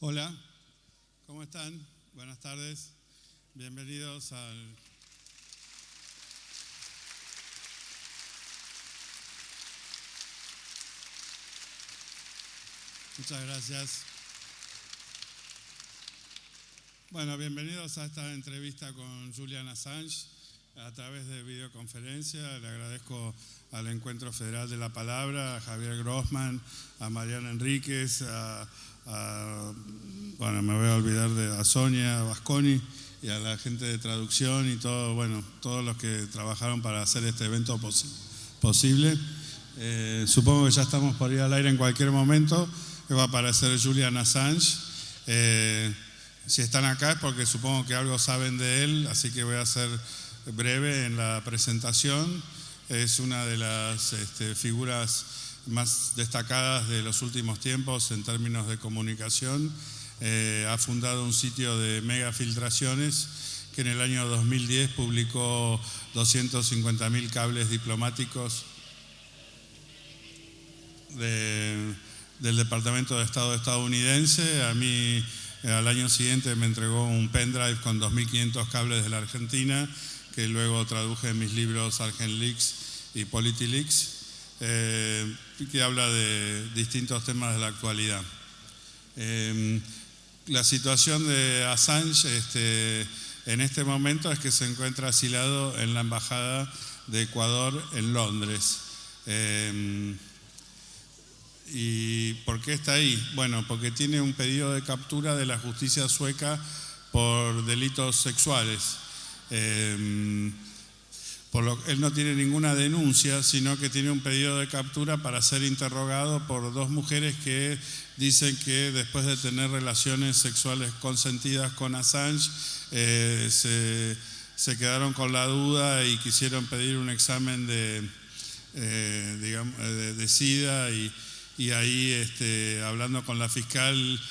Hola, ¿cómo están? Buenas tardes. Bienvenidos al... Muchas gracias. Bueno, bienvenidos a esta entrevista con Julian Assange a través de videoconferencia. Le agradezco al Encuentro Federal de la Palabra, a Javier Grossman, a Mariana Enríquez, me voy a olvidar a Sonia Vasconi y a la gente de traducción y todos los que trabajaron para hacer este evento posible. Supongo que ya estamos por ir al aire en cualquier momento, que va a aparecer Julian Assange. Si están acá es porque supongo que algo saben de él, así que voy a ser breve en la presentación. Es una de las figuras más destacadas de los últimos tiempos en términos de comunicación. Ha fundado un sitio de megafiltraciones que en el año 2010 publicó 250.000 cables diplomáticos del Departamento de Estado estadounidense. A mí al año siguiente me entregó un pendrive con 2.500 cables de la Argentina, que luego traduje en mis libros ArgentLeaks y PolityLeaks, que habla de distintos temas de la actualidad. La situación de Assange en este momento es que se encuentra asilado en la Embajada de Ecuador en Londres. ¿Y por qué está ahí? Bueno, porque tiene un pedido de captura de la justicia sueca por delitos sexuales. Él no tiene ninguna denuncia, sino que tiene un pedido de captura para ser interrogado por dos mujeres que dicen que después de tener relaciones sexuales consentidas con Assange se quedaron con la duda y quisieron pedir un examen de SIDA y ahí hablando con la fiscal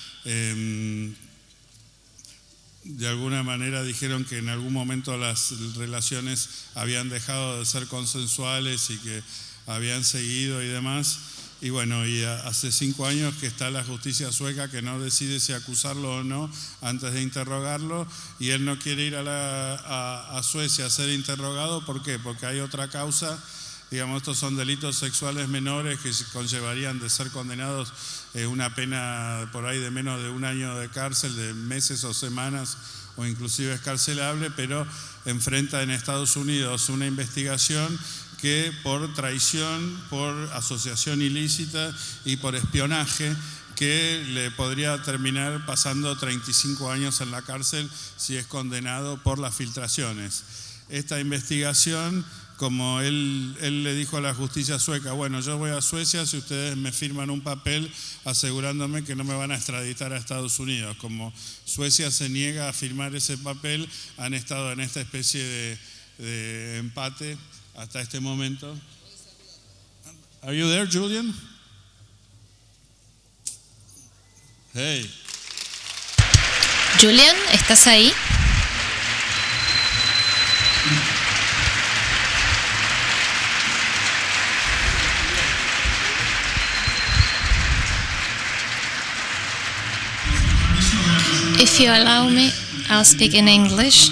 de alguna manera dijeron que en algún momento las relaciones habían dejado de ser consensuales y que habían seguido y demás. Y bueno, hace 5 años que está la justicia sueca que no decide si acusarlo o no antes de interrogarlo, y él no quiere ir a Suecia a ser interrogado. ¿Por qué? Porque hay otra causa. Estos son delitos sexuales menores que conllevarían de ser condenados una pena por ahí de menos de 1 año de cárcel, de meses o semanas, o inclusive escarcelable, pero enfrenta en Estados Unidos una investigación que por traición, por asociación ilícita y por espionaje, que le podría terminar pasando 35 años en la cárcel si es condenado por las filtraciones. Esta investigación, como él le dijo a la justicia sueca, bueno, yo voy a Suecia si ustedes me firman un papel asegurándome que no me van a extraditar a Estados Unidos. Como Suecia se niega a firmar ese papel, han estado en esta especie de empate hasta este momento. Are you there, Julian? Hey. Julian, ¿estás ahí? If you allow me, I'll speak in English.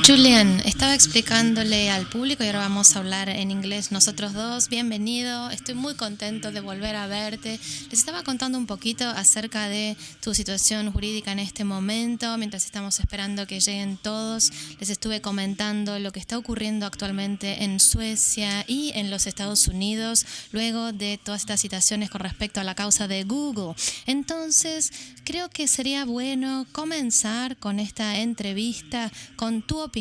Julian, estaba explicándole al público y ahora vamos a hablar en inglés nosotros dos. Bienvenido, estoy muy contento de volver a verte. Les estaba contando un poquito acerca de tu situación jurídica en este momento. Mientras estamos esperando que lleguen todos, les estuve comentando lo que está ocurriendo actualmente en Suecia y en los Estados Unidos, luego de todas estas situaciones con respecto a la causa de Google. Entonces, creo que sería bueno comenzar con esta entrevista con tu opinión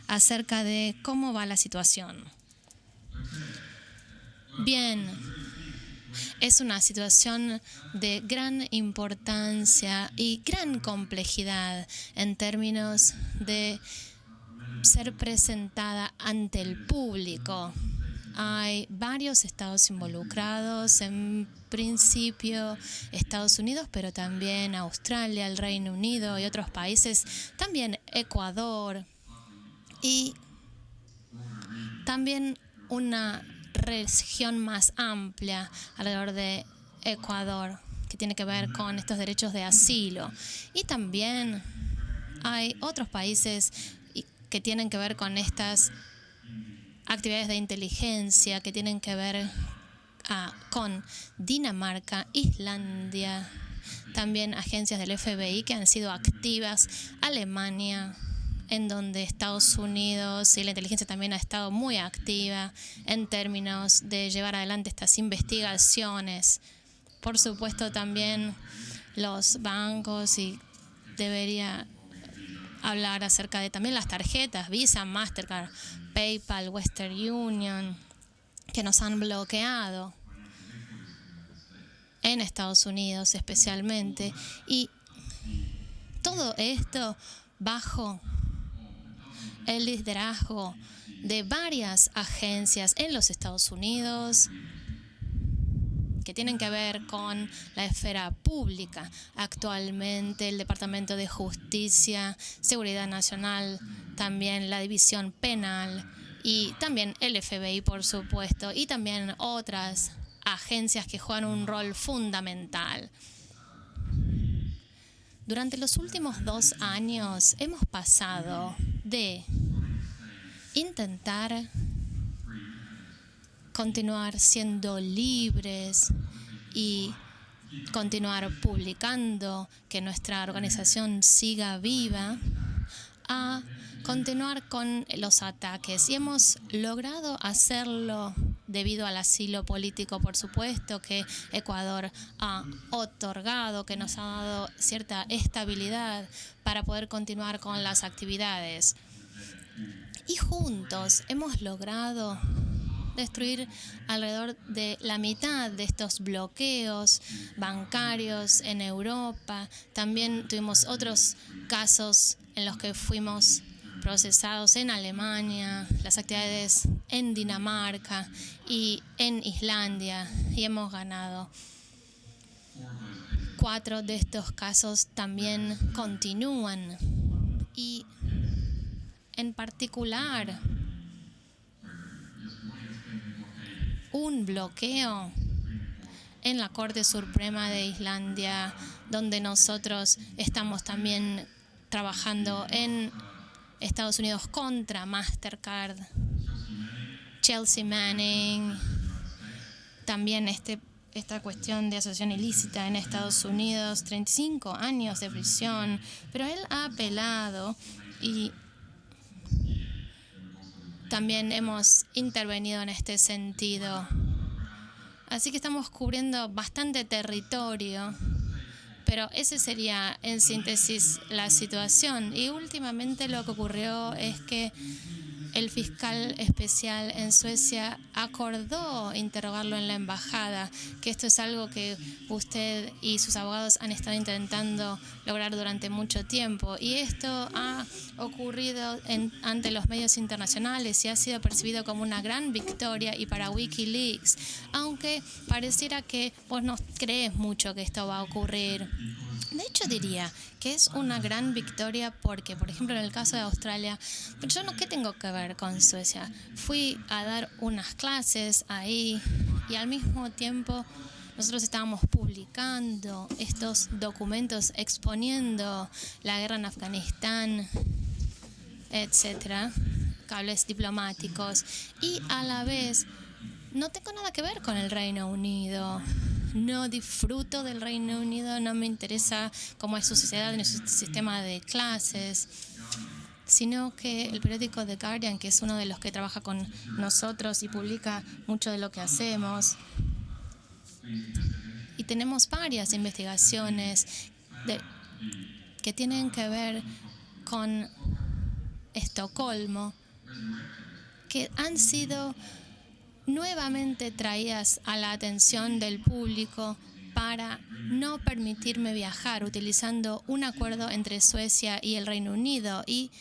acerca de cómo va la situación. Bien, es una situación de gran importancia y gran complejidad en términos de ser presentada ante el público. Hay varios estados involucrados, en principio Estados Unidos, pero también Australia, el Reino Unido y otros países, también Ecuador, y también una región más amplia alrededor de Ecuador, que tiene que ver con estos derechos de asilo. Y también hay otros países que tienen que ver con estas actividades de inteligencia, que tienen que ver con Dinamarca, Islandia, también agencias del FBI que han sido activas, Alemania, en donde Estados Unidos y la inteligencia también ha estado muy activa en términos de llevar adelante estas investigaciones. Por supuesto, también los bancos, y debería hablar acerca de también las tarjetas Visa, Mastercard, PayPal, Western Union, que nos han bloqueado en Estados Unidos especialmente. Y todo esto bajo el liderazgo de varias agencias en los Estados Unidos que tienen que ver con la esfera pública. Actualmente el Departamento de Justicia, Seguridad Nacional, también la División Penal y también el FBI, por supuesto, y también otras agencias que juegan un rol fundamental. Durante los últimos 2 años hemos pasado de intentar continuar siendo libres y continuar publicando, que nuestra organización siga viva, a continuar con los ataques. Y hemos logrado hacerlo debido al asilo político, por supuesto, que Ecuador ha otorgado, que nos ha dado cierta estabilidad para poder continuar con las actividades. Y juntos hemos logrado destruir alrededor de la mitad de estos bloqueos bancarios en Europa. También tuvimos otros casos en los que fuimos procesados en Alemania, las actividades en Dinamarca y en Islandia, y hemos ganado. 4 de estos casos también continúan, y en particular un bloqueo en la Corte Suprema de Islandia, donde nosotros estamos también trabajando en Estados Unidos contra Mastercard, Chelsea Manning, también esta cuestión de asociación ilícita en Estados Unidos, 35 años de prisión, pero él ha apelado y también hemos intervenido en este sentido. Así que estamos cubriendo bastante territorio, pero ese sería en síntesis la situación. Y últimamente lo que ocurrió es que el fiscal especial en Suecia acordó interrogarlo en la embajada, que esto es algo que usted y sus abogados han estado intentando lograr durante mucho tiempo. Y esto ha ocurrido ante los medios internacionales y ha sido percibido como una gran victoria y para Wikileaks, aunque pareciera que vos no crees mucho que esto va a ocurrir. De hecho, diría que es una gran victoria porque, por ejemplo, en el caso de Australia, yo ¿qué tengo que ver con Suecia? Fui a dar unas clases ahí y al mismo tiempo nosotros estábamos publicando estos documentos exponiendo la guerra en Afganistán, etcétera, cables diplomáticos, y a la vez no tengo nada que ver con el Reino Unido. No disfruto del Reino Unido, no me interesa cómo es su sociedad ni su sistema de clases, sino que el periódico The Guardian, que es uno de los que trabaja con nosotros y publica mucho de lo que hacemos, y tenemos varias investigaciones que tienen que ver con Estocolmo, que han sido nuevamente traídas a la atención del público para no permitirme viajar, utilizando un acuerdo entre Suecia y el Reino Unido. Y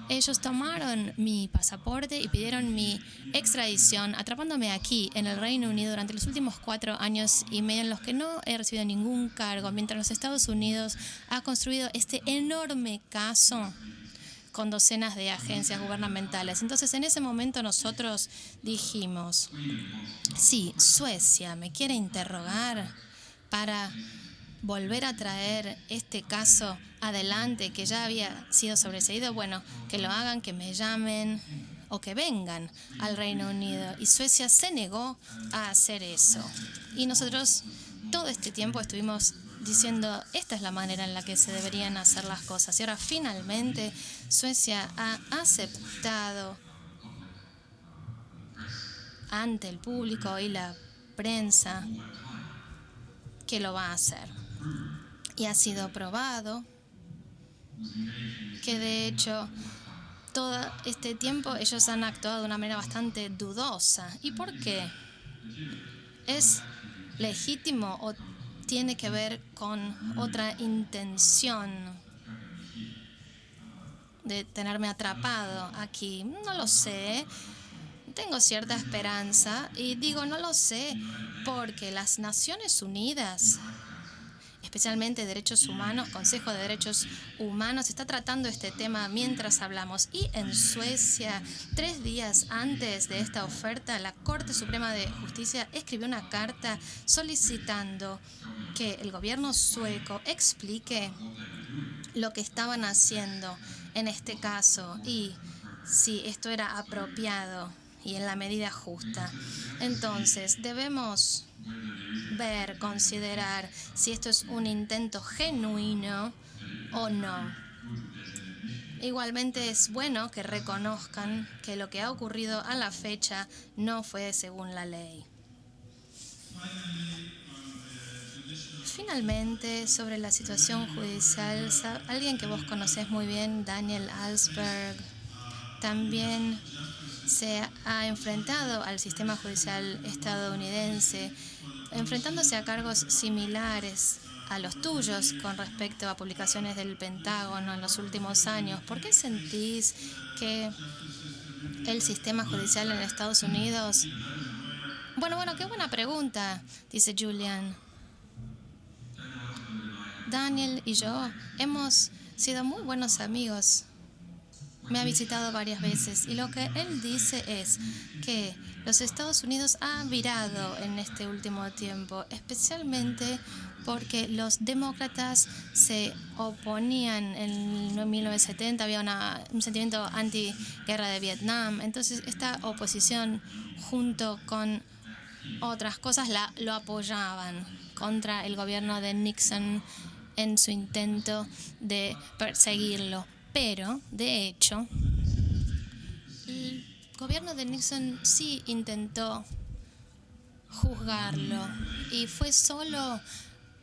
ellos tomaron mi pasaporte y pidieron mi extradición, atrapándome aquí en el Reino Unido durante los últimos 4 años y medio en los que no he recibido ningún cargo, mientras los Estados Unidos ha construido este enorme caso con docenas de agencias gubernamentales. Entonces, en ese momento nosotros dijimos, si Suecia me quiere interrogar para volver a traer este caso adelante que ya había sido sobreseído, bueno, que lo hagan, que me llamen o que vengan al Reino Unido. Y Suecia se negó a hacer eso. Y nosotros todo este tiempo estuvimos diciendo, esta es la manera en la que se deberían hacer las cosas. Y ahora finalmente Suecia ha aceptado ante el público y la prensa que lo va a hacer. Y ha sido probado que de hecho todo este tiempo ellos han actuado de una manera bastante dudosa. ¿Y por qué? ¿Es legítimo o tiene que ver con otra intención de tenerme atrapado aquí? No lo sé. Tengo cierta esperanza y digo no lo sé porque las Naciones Unidas, especialmente Derechos Humanos, Consejo de Derechos Humanos, está tratando este tema mientras hablamos. Y en Suecia, 3 días antes de esta oferta, la Corte Suprema de Justicia escribió una carta solicitando que el gobierno sueco explique lo que estaban haciendo en este caso y si esto era apropiado y en la medida justa. Entonces, debemos ver, considerar si esto es un intento genuino o no. Igualmente es bueno que reconozcan que lo que ha ocurrido a la fecha no fue según la ley. Finalmente, sobre la situación judicial, alguien que vos conocés muy bien, Daniel Ellsberg, también se ha enfrentado al sistema judicial estadounidense, enfrentándose a cargos similares a los tuyos con respecto a publicaciones del Pentágono en los últimos años. ¿Por qué sentís que el sistema judicial en Estados Unidos... Bueno, qué buena pregunta, dice Julian. Daniel y yo hemos sido muy buenos amigos. Me ha visitado varias veces y lo que él dice es que los Estados Unidos han virado en este último tiempo, especialmente porque los demócratas se oponían en 1970, había un sentimiento anti-guerra de Vietnam. Entonces esta oposición junto con otras cosas lo apoyaban contra el gobierno de Nixon en su intento de perseguirlo. Pero, de hecho, el gobierno de Nixon sí intentó juzgarlo y fue solo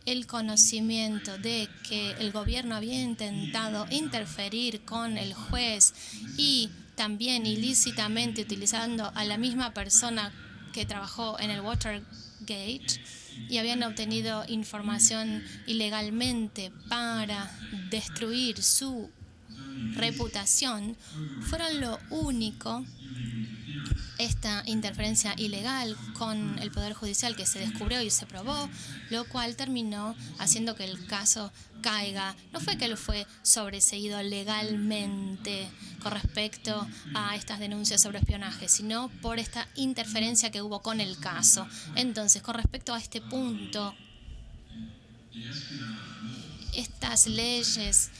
el conocimiento de que el gobierno había intentado interferir con el juez y también ilícitamente utilizando a la misma persona que trabajó en el Watergate y habían obtenido información ilegalmente para destruir su reputación, fueron lo único, esta interferencia ilegal con el Poder Judicial que se descubrió y se probó, lo cual terminó haciendo que el caso caiga. No fue que él fue sobreseído legalmente con respecto a estas denuncias sobre espionaje, sino por esta interferencia que hubo con el caso. Entonces, con respecto a este punto, estas leyes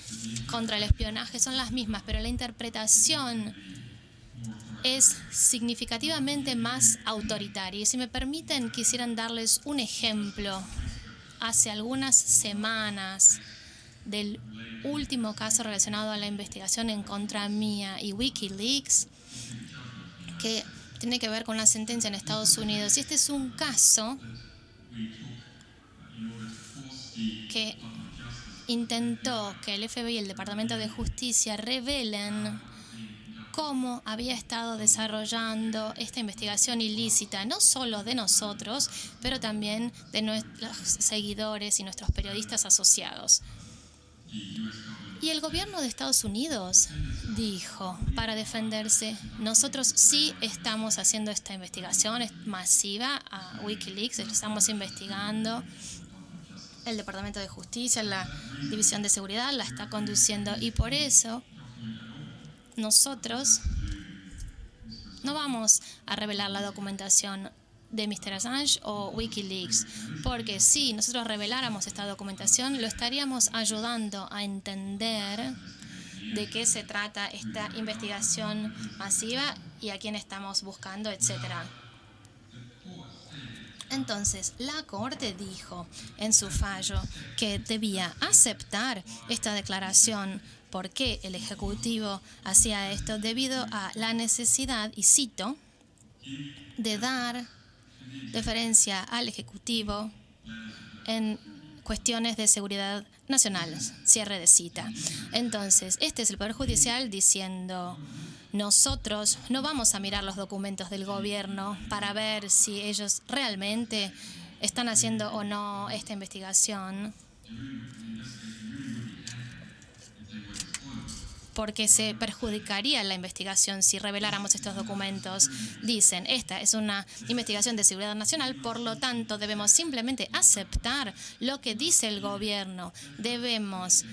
contra el espionaje son las mismas, pero la interpretación es significativamente más autoritaria. Y si me permiten, quisieran darles un ejemplo. Hace algunas semanas del último caso relacionado a la investigación en contra mía y Wikileaks, que tiene que ver con la sentencia en Estados Unidos. Y este es un caso que intentó que el FBI y el Departamento de Justicia revelen cómo había estado desarrollando esta investigación ilícita, no solo de nosotros, pero también de nuestros seguidores y nuestros periodistas asociados. Y el gobierno de Estados Unidos dijo, para defenderse, nosotros sí estamos haciendo esta investigación masiva a Wikileaks, estamos investigando. El Departamento de Justicia, la División de Seguridad la está conduciendo y por eso nosotros no vamos a revelar la documentación de Mr. Assange o Wikileaks, porque si nosotros reveláramos esta documentación, lo estaríamos ayudando a entender de qué se trata esta investigación masiva y a quién estamos buscando, etcétera. Entonces, la Corte dijo en su fallo que debía aceptar esta declaración. ¿Por qué el Ejecutivo hacía esto? Debido a la necesidad, y cito, de dar deferencia al Ejecutivo en cuestiones de seguridad nacional. Cierre de cita. Entonces, este es el Poder Judicial diciendo: nosotros no vamos a mirar los documentos del gobierno para ver si ellos realmente están haciendo o no esta investigación, porque se perjudicaría la investigación si reveláramos estos documentos. Dicen, esta es una investigación de seguridad nacional, por lo tanto debemos simplemente aceptar lo que dice el gobierno. Debemos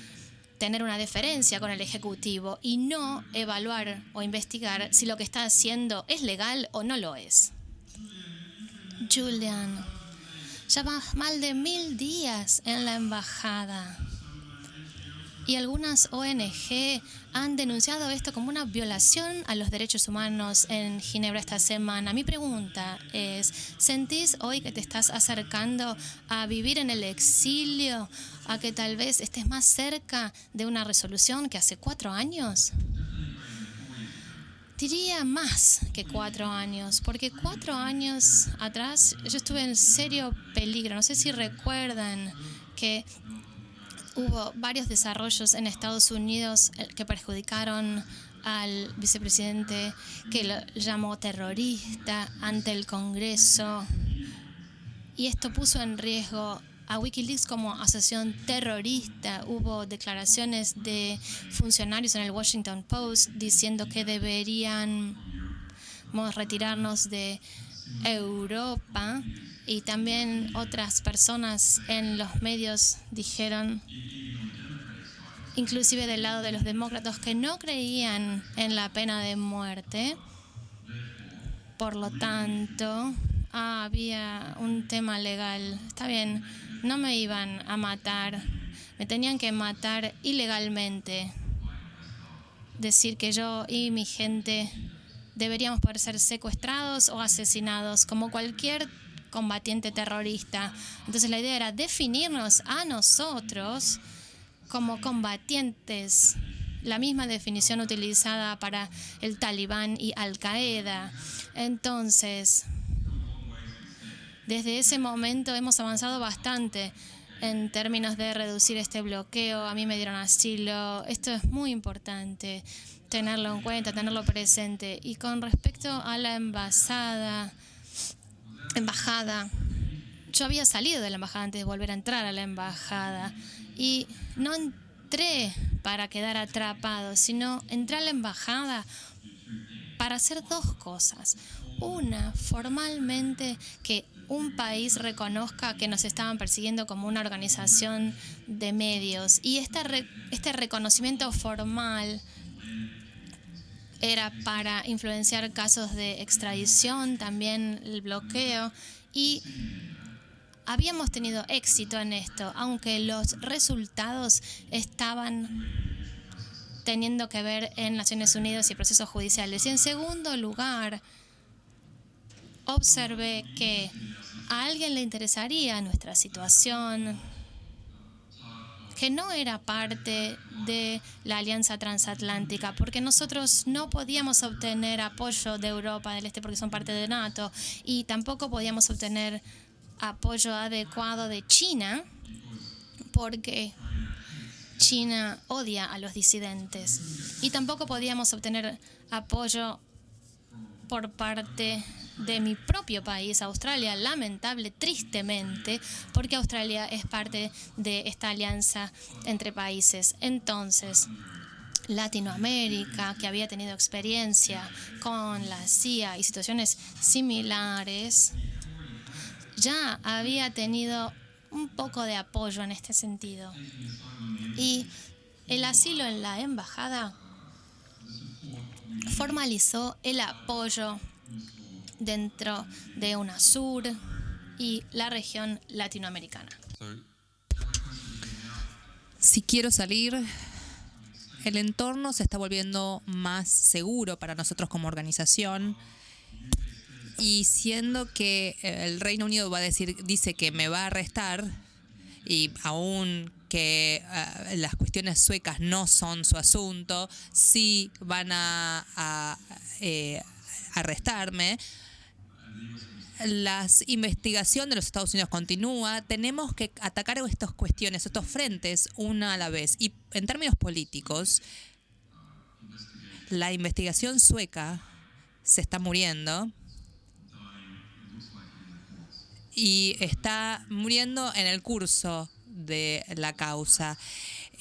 tener una deferencia con el Ejecutivo y no evaluar o investigar si lo que está haciendo es legal o no lo es. Julian, ya va más de 1000 días en la embajada. Y algunas ONG han denunciado esto como una violación a los derechos humanos en Ginebra esta semana. Mi pregunta es, ¿sentís hoy que te estás acercando a vivir en el exilio, a que tal vez estés más cerca de una resolución que hace 4 años? Diría más que 4 años, porque 4 años atrás yo estuve en serio peligro. No sé si recuerdan que hubo varios desarrollos en Estados Unidos que perjudicaron al vicepresidente, que lo llamó terrorista ante el Congreso. Y esto puso en riesgo a Wikileaks como asociación terrorista. Hubo declaraciones de funcionarios en el Washington Post diciendo que deberíamos retirarnos de Europa. Y también otras personas en los medios dijeron, inclusive del lado de los demócratas, que no creían en la pena de muerte. Por lo tanto, había un tema legal. Está bien, no me iban a matar, me tenían que matar ilegalmente. Decir que yo y mi gente deberíamos poder ser secuestrados o asesinados como cualquier combatiente terrorista. Entonces la idea era definirnos a nosotros como combatientes, la misma definición utilizada para el Talibán y Al-Qaeda. Entonces, desde ese momento hemos avanzado bastante en términos de reducir este bloqueo. A mí me dieron asilo. Esto es muy importante, tenerlo en cuenta, tenerlo presente. Y con respecto a la embajada, yo había salido de la embajada antes de volver a entrar a la embajada y no entré para quedar atrapado, sino entré a la embajada para hacer 2 cosas. Una, formalmente que un país reconozca que nos estaban persiguiendo como una organización de medios, y este reconocimiento formal era para influenciar casos de extradición, también el bloqueo, y habíamos tenido éxito en esto, aunque los resultados estaban teniendo que ver en Naciones Unidas y procesos judiciales. Y en segundo lugar, observé que a alguien le interesaría nuestra situación, que no era parte de la Alianza Transatlántica, porque nosotros no podíamos obtener apoyo de Europa del Este porque son parte de NATO, y tampoco podíamos obtener apoyo adecuado de China porque China odia a los disidentes, y tampoco podíamos obtener apoyo por parte de mi propio país, Australia, tristemente, porque Australia es parte de esta alianza entre países. Entonces, Latinoamérica, que había tenido experiencia con la CIA y situaciones similares, ya había tenido un poco de apoyo en este sentido. Y el asilo en la embajada formalizó el apoyo dentro de UNASUR y la región latinoamericana. Si quiero salir, el entorno se está volviendo más seguro para nosotros como organización, y siendo que el Reino Unido dice que me va a arrestar, y aún que las cuestiones suecas no son su asunto, sí van a arrestarme. La investigación de los Estados Unidos continúa. Tenemos que atacar estas cuestiones, estos frentes, una a la vez. Y en términos políticos, la investigación sueca se está muriendo y está muriendo en el curso de la causa.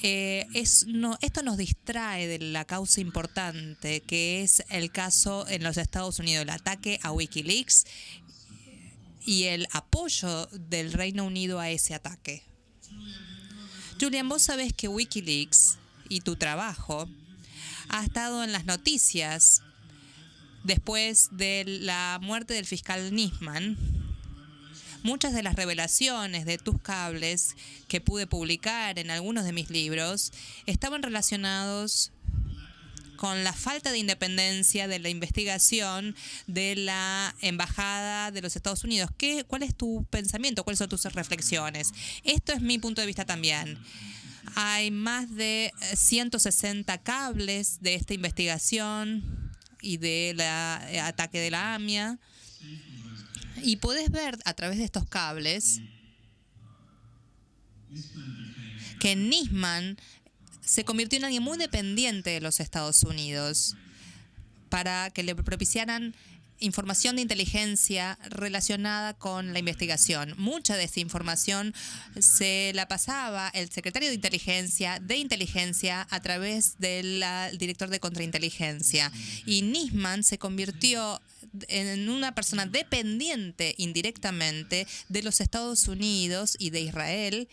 Esto nos distrae de la causa importante, que es el caso en los Estados Unidos, el ataque a Wikileaks y el apoyo del Reino Unido a ese ataque. Julian, vos sabés que Wikileaks y tu trabajo ha estado en las noticias después de la muerte del fiscal Nisman. Muchas de las revelaciones de tus cables que pude publicar en algunos de mis libros estaban relacionados con la falta de independencia de la investigación de la Embajada de los Estados Unidos. ¿Cuál es tu pensamiento? ¿Cuáles son tus reflexiones? Esto es mi punto de vista también. Hay más de 160 cables de esta investigación y del ataque de la AMIA. Y podés ver a través de estos cables que Nisman se convirtió en alguien muy dependiente de los Estados Unidos para que le propiciaran información de inteligencia relacionada con la investigación. Mucha de esa información se la pasaba el secretario de inteligencia a través del director de contrainteligencia. Y Nisman se convirtió en una persona dependiente indirectamente de los Estados Unidos y de Israel,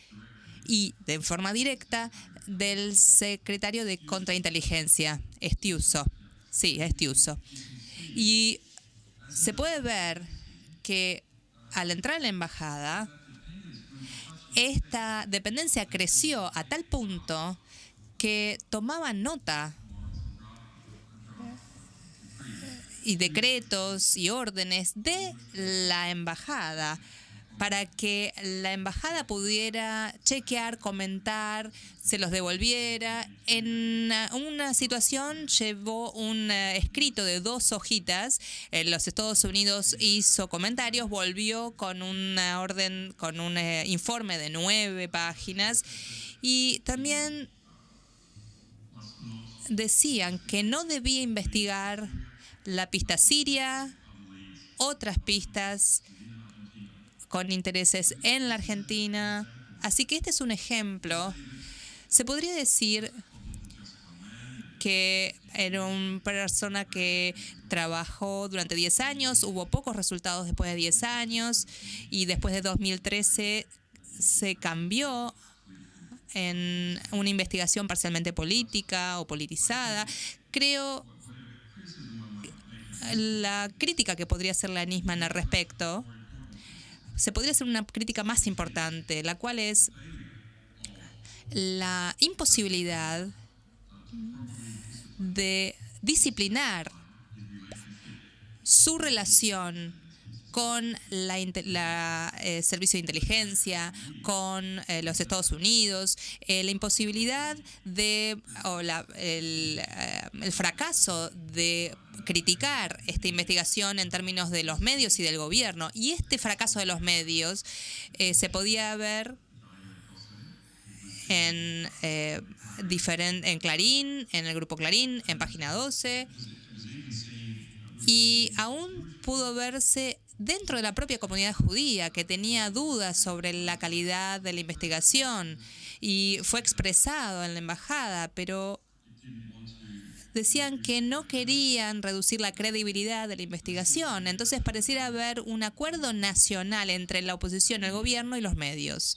y de forma directa del secretario de contrainteligencia, Stiuso. Sí, Stiuso. Y se puede ver que al entrar en la embajada, esta dependencia creció a tal punto que tomaba nota y decretos y órdenes de la embajada para que la embajada pudiera chequear, comentar, se los devolviera. En una situación llevó un escrito de 2 hojitas. En los Estados Unidos hizo comentarios, volvió con una orden, con un informe de 9 páginas. Y también decían que no debía investigar la pista siria, otras pistas con intereses en la Argentina. Así que este es un ejemplo. Se podría decir que era una persona que trabajó durante 10 años, hubo pocos resultados después de 10 años, y después de 2013 se cambió en una investigación parcialmente política o politizada. Creo la crítica que podría hacerle a Nisman al respecto, se podría hacer una crítica más importante, la cual es la imposibilidad de disciplinar su relación con la servicio de inteligencia, con los Estados Unidos, la imposibilidad el fracaso de criticar esta investigación en términos de los medios y del gobierno. Y este fracaso de los medios se podía ver en Clarín, en el grupo Clarín, en Página 12, y aún pudo verse dentro de la propia comunidad judía, que tenía dudas sobre la calidad de la investigación, y fue expresado en la embajada, pero decían que no querían reducir la credibilidad de la investigación. Entonces pareciera haber un acuerdo nacional entre la oposición, el gobierno y los medios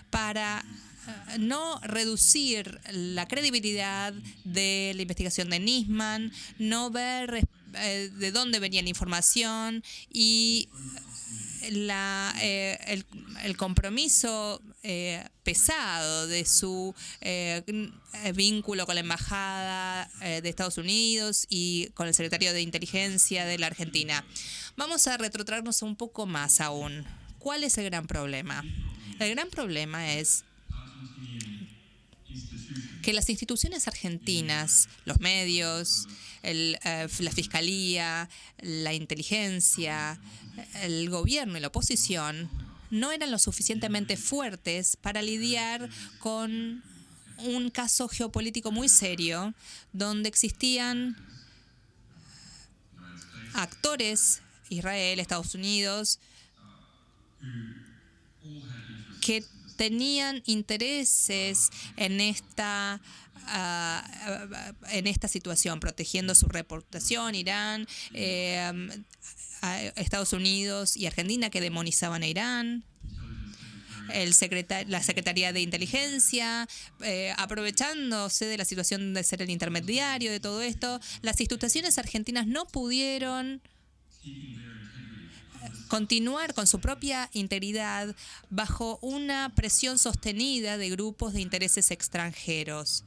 para no reducir la credibilidad de la investigación de Nisman, no ver de dónde venía la información y el compromiso pesado de su vínculo con la Embajada de Estados Unidos y con el Secretario de Inteligencia de la Argentina. Vamos a retrotraernos un poco más aún. ¿Cuál es el gran problema? El gran problema es que las instituciones argentinas, los medios, la fiscalía, la inteligencia, el gobierno y la oposición no eran lo suficientemente fuertes para lidiar con un caso geopolítico muy serio donde existían actores, Israel, Estados Unidos, que tenían intereses en esta situación, protegiendo su reputación, Irán, Estados Unidos y Argentina, que demonizaban a Irán, la Secretaría de Inteligencia, aprovechándose de la situación de ser el intermediario de todo esto. Las instituciones argentinas no pudieron continuar con su propia integridad bajo una presión sostenida de grupos de intereses extranjeros.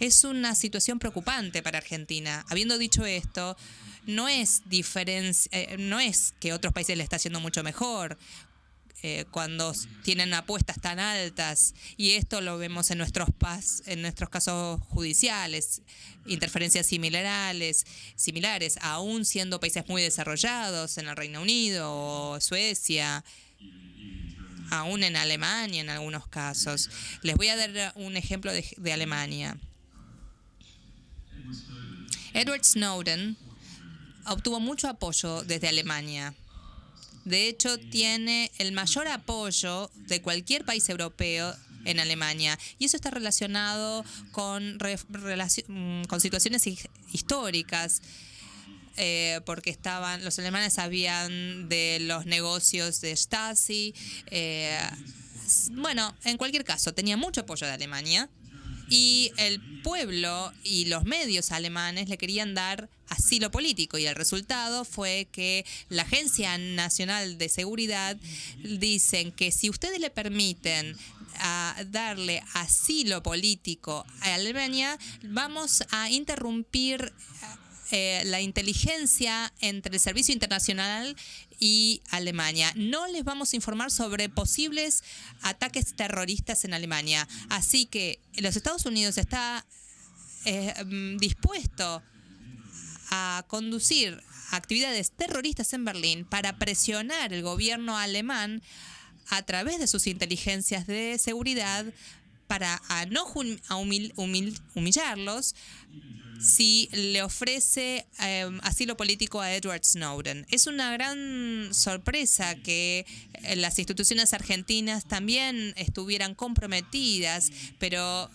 Es una situación preocupante para Argentina. Habiendo dicho esto, no es que otros países le está haciendo mucho mejor cuando tienen apuestas tan altas, y esto lo vemos en nuestros casos judiciales, interferencias similares, aún siendo países muy desarrollados en el Reino Unido o Suecia, aún en Alemania en algunos casos. Les voy a dar un ejemplo de Alemania. Edward Snowden obtuvo mucho apoyo desde Alemania. De hecho, tiene el mayor apoyo de cualquier país europeo en Alemania. Y eso está relacionado con situaciones históricas, porque los alemanes sabían de los negocios de Stasi. En cualquier caso, tenía mucho apoyo de Alemania. Y el pueblo y los medios alemanes le querían dar asilo político, y el resultado fue que la Agencia Nacional de Seguridad dicen que si ustedes le permiten darle asilo político a Alemania, vamos a interrumpir la inteligencia entre el Servicio Internacional y Alemania. No les vamos a informar sobre posibles ataques terroristas en Alemania. Así que los Estados Unidos está dispuesto a conducir actividades terroristas en Berlín para presionar al gobierno alemán a través de sus inteligencias de seguridad para no humillarlos si le ofrece asilo político a Edward Snowden. Es una gran sorpresa que las instituciones argentinas también estuvieran comprometidas, pero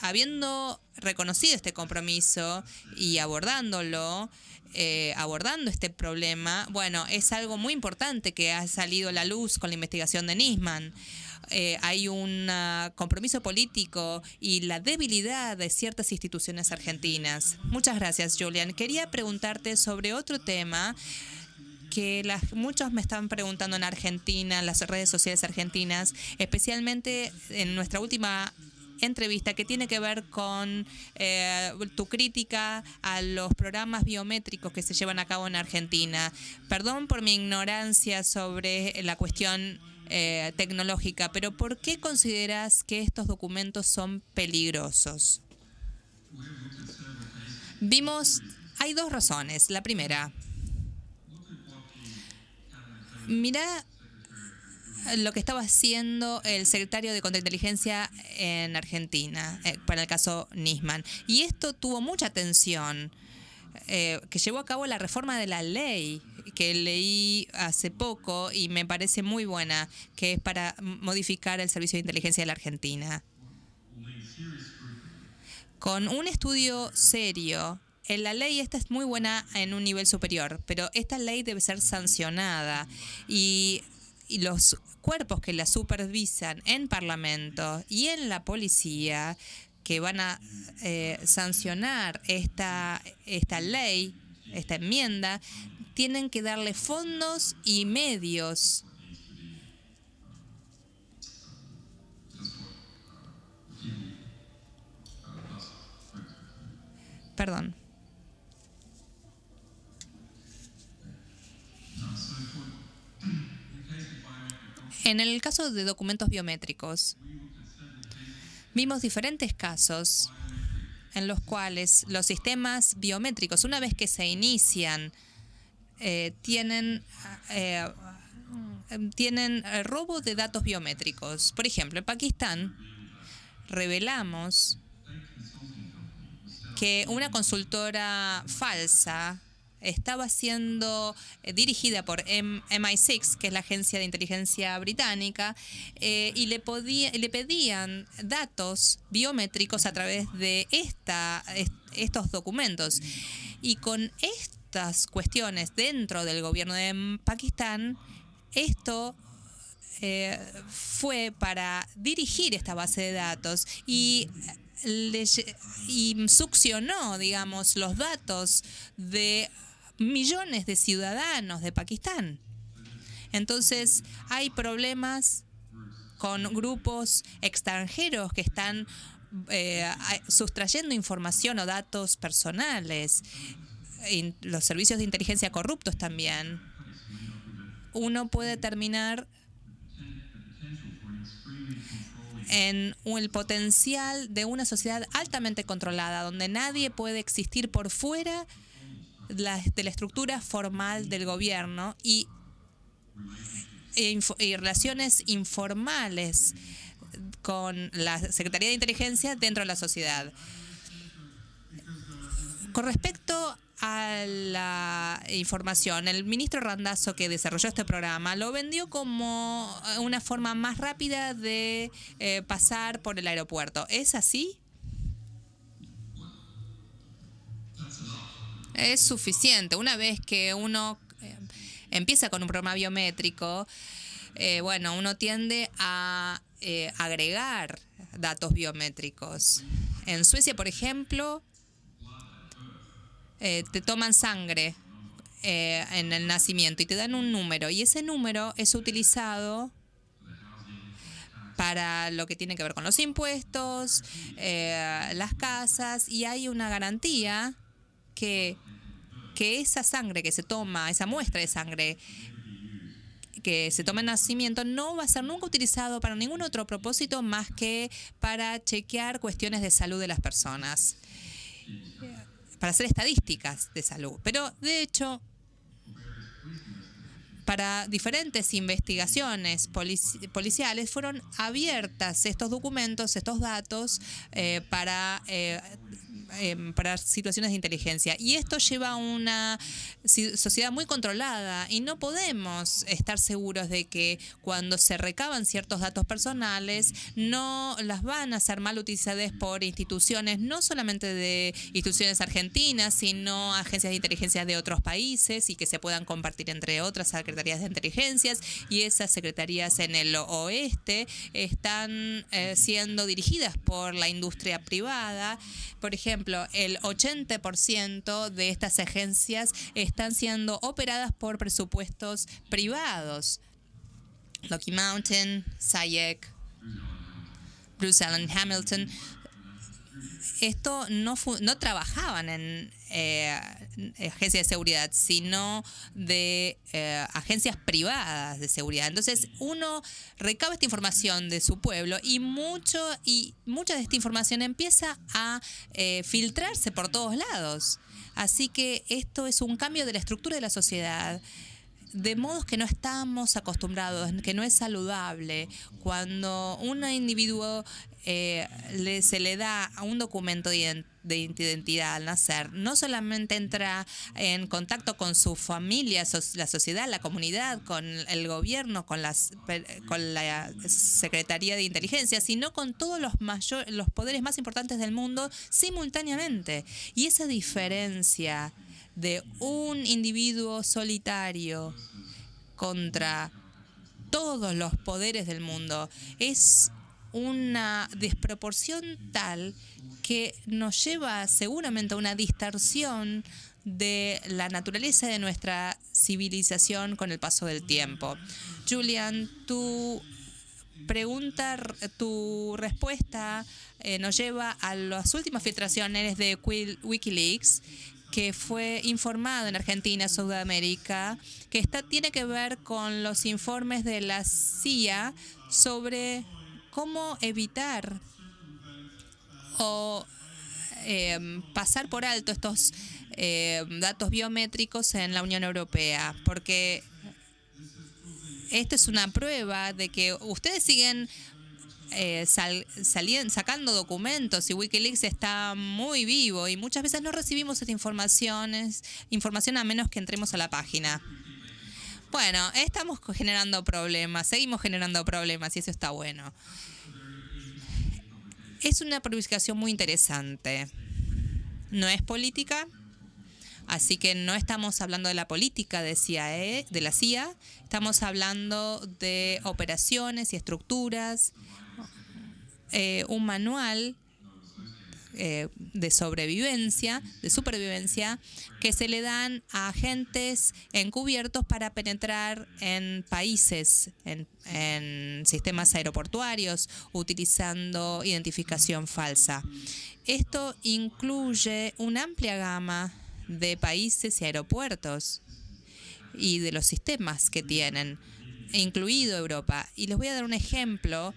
habiendo reconocido este compromiso y abordando este problema, es algo muy importante que ha salido a la luz con la investigación de Nisman. Hay un compromiso político y la debilidad de ciertas instituciones argentinas. Muchas gracias, Julian. Quería preguntarte sobre otro tema que muchos me están preguntando en Argentina, en las redes sociales argentinas, especialmente en nuestra última entrevista, que tiene que ver con tu crítica a los programas biométricos que se llevan a cabo en Argentina. Perdón por mi ignorancia sobre la cuestión tecnológica, pero ¿por qué consideras que estos documentos son peligrosos? Hay dos razones. La primera, mira lo que estaba haciendo el secretario de Contrainteligencia en Argentina para el caso Nisman. Y esto tuvo mucha atención, que llevó a cabo la reforma de la ley que leí hace poco y me parece muy buena, que es para modificar el Servicio de Inteligencia de la Argentina. Con un estudio serio, la ley esta es muy buena en un nivel superior, pero esta ley debe ser sancionada y y los cuerpos que la supervisan en Parlamento y en la policía, que van a sancionar esta ley, esta enmienda, tienen que darle fondos y medios. Perdón. En el caso de documentos biométricos, vimos diferentes casos en los cuales los sistemas biométricos, una vez que se inician, tienen robo de datos biométricos. Por ejemplo, en Pakistán revelamos que una consultora falsa estaba siendo dirigida por MI6, que es la agencia de inteligencia británica, y le pedían datos biométricos a través de estos documentos. Y con estas cuestiones dentro del gobierno de Pakistán, esto fue para dirigir esta base de datos y succionó, digamos, los datos de millones de ciudadanos de Pakistán. Entonces, hay problemas con grupos extranjeros que están sustrayendo información o datos personales. Los servicios de inteligencia corruptos también. Uno puede terminar en el potencial de una sociedad altamente controlada, donde nadie puede existir por fuera de la estructura formal del gobierno y relaciones informales con la Secretaría de Inteligencia dentro de la sociedad. Con respecto a la información, el ministro Randazzo, que desarrolló este programa, lo vendió como una forma más rápida de pasar por el aeropuerto. ¿Es así? Es suficiente. Una vez que uno empieza con un programa biométrico, uno tiende a agregar datos biométricos. En Suecia, por ejemplo, te toman sangre en el nacimiento y te dan un número, y ese número es utilizado para lo que tiene que ver con los impuestos, las casas, y hay una garantía que esa sangre que se toma, esa muestra de sangre que se toma en nacimiento, no va a ser nunca utilizado para ningún otro propósito más que para chequear cuestiones de salud de las personas, para hacer estadísticas de salud. Pero, de hecho, para diferentes investigaciones policiales fueron abiertas estos documentos, estos datos, para situaciones de inteligencia. Y esto lleva a una sociedad muy controlada, y no podemos estar seguros de que cuando se recaban ciertos datos personales no las van a ser mal utilizadas por instituciones, no solamente de instituciones argentinas, sino agencias de inteligencia de otros países, y que se puedan compartir entre otras secretarías de inteligencias. Y esas secretarías en el oeste están siendo dirigidas por la industria privada. Por ejemplo, el 80% de estas agencias están siendo operadas por presupuestos privados. Lockheed Martin, SAIC, Booz Allen Hamilton. Esto no trabajaban en agencias de seguridad, sino de agencias privadas de seguridad. Entonces, uno recaba esta información de su pueblo y mucha de esta información empieza a filtrarse por todos lados. Así que esto es un cambio de la estructura de la sociedad, de modos que no estamos acostumbrados, que no es saludable. Cuando un individuo se le da un documento de identidad al nacer, no solamente entra en contacto con su familia, la sociedad, la comunidad, con el gobierno, con la Secretaría de Inteligencia, sino con todos los poderes más importantes del mundo simultáneamente. Y esa diferencia de un individuo solitario contra todos los poderes del mundo. Es una desproporción tal que nos lleva seguramente a una distorsión de la naturaleza de nuestra civilización con el paso del tiempo. Julian, tu respuesta nos lleva a las últimas filtraciones de Wikileaks, que fue informado en Argentina, Sudamérica, que tiene que ver con los informes de la CIA sobre cómo evitar o pasar por alto estos datos biométricos en la Unión Europea, porque esto es una prueba de que ustedes siguen sacando documentos y Wikileaks está muy vivo y muchas veces no recibimos esta información a menos que entremos a la página. Bueno, estamos generando problemas, seguimos generando problemas y eso está bueno. Es una publicación muy interesante. No es política, así que no estamos hablando de la política de la CIA, estamos hablando de operaciones y estructuras, un manual de supervivencia, que se le dan a agentes encubiertos para penetrar en países, en sistemas aeroportuarios, utilizando identificación falsa. Esto incluye una amplia gama de países y aeropuertos y de los sistemas que tienen, incluido Europa. Y les voy a dar un ejemplo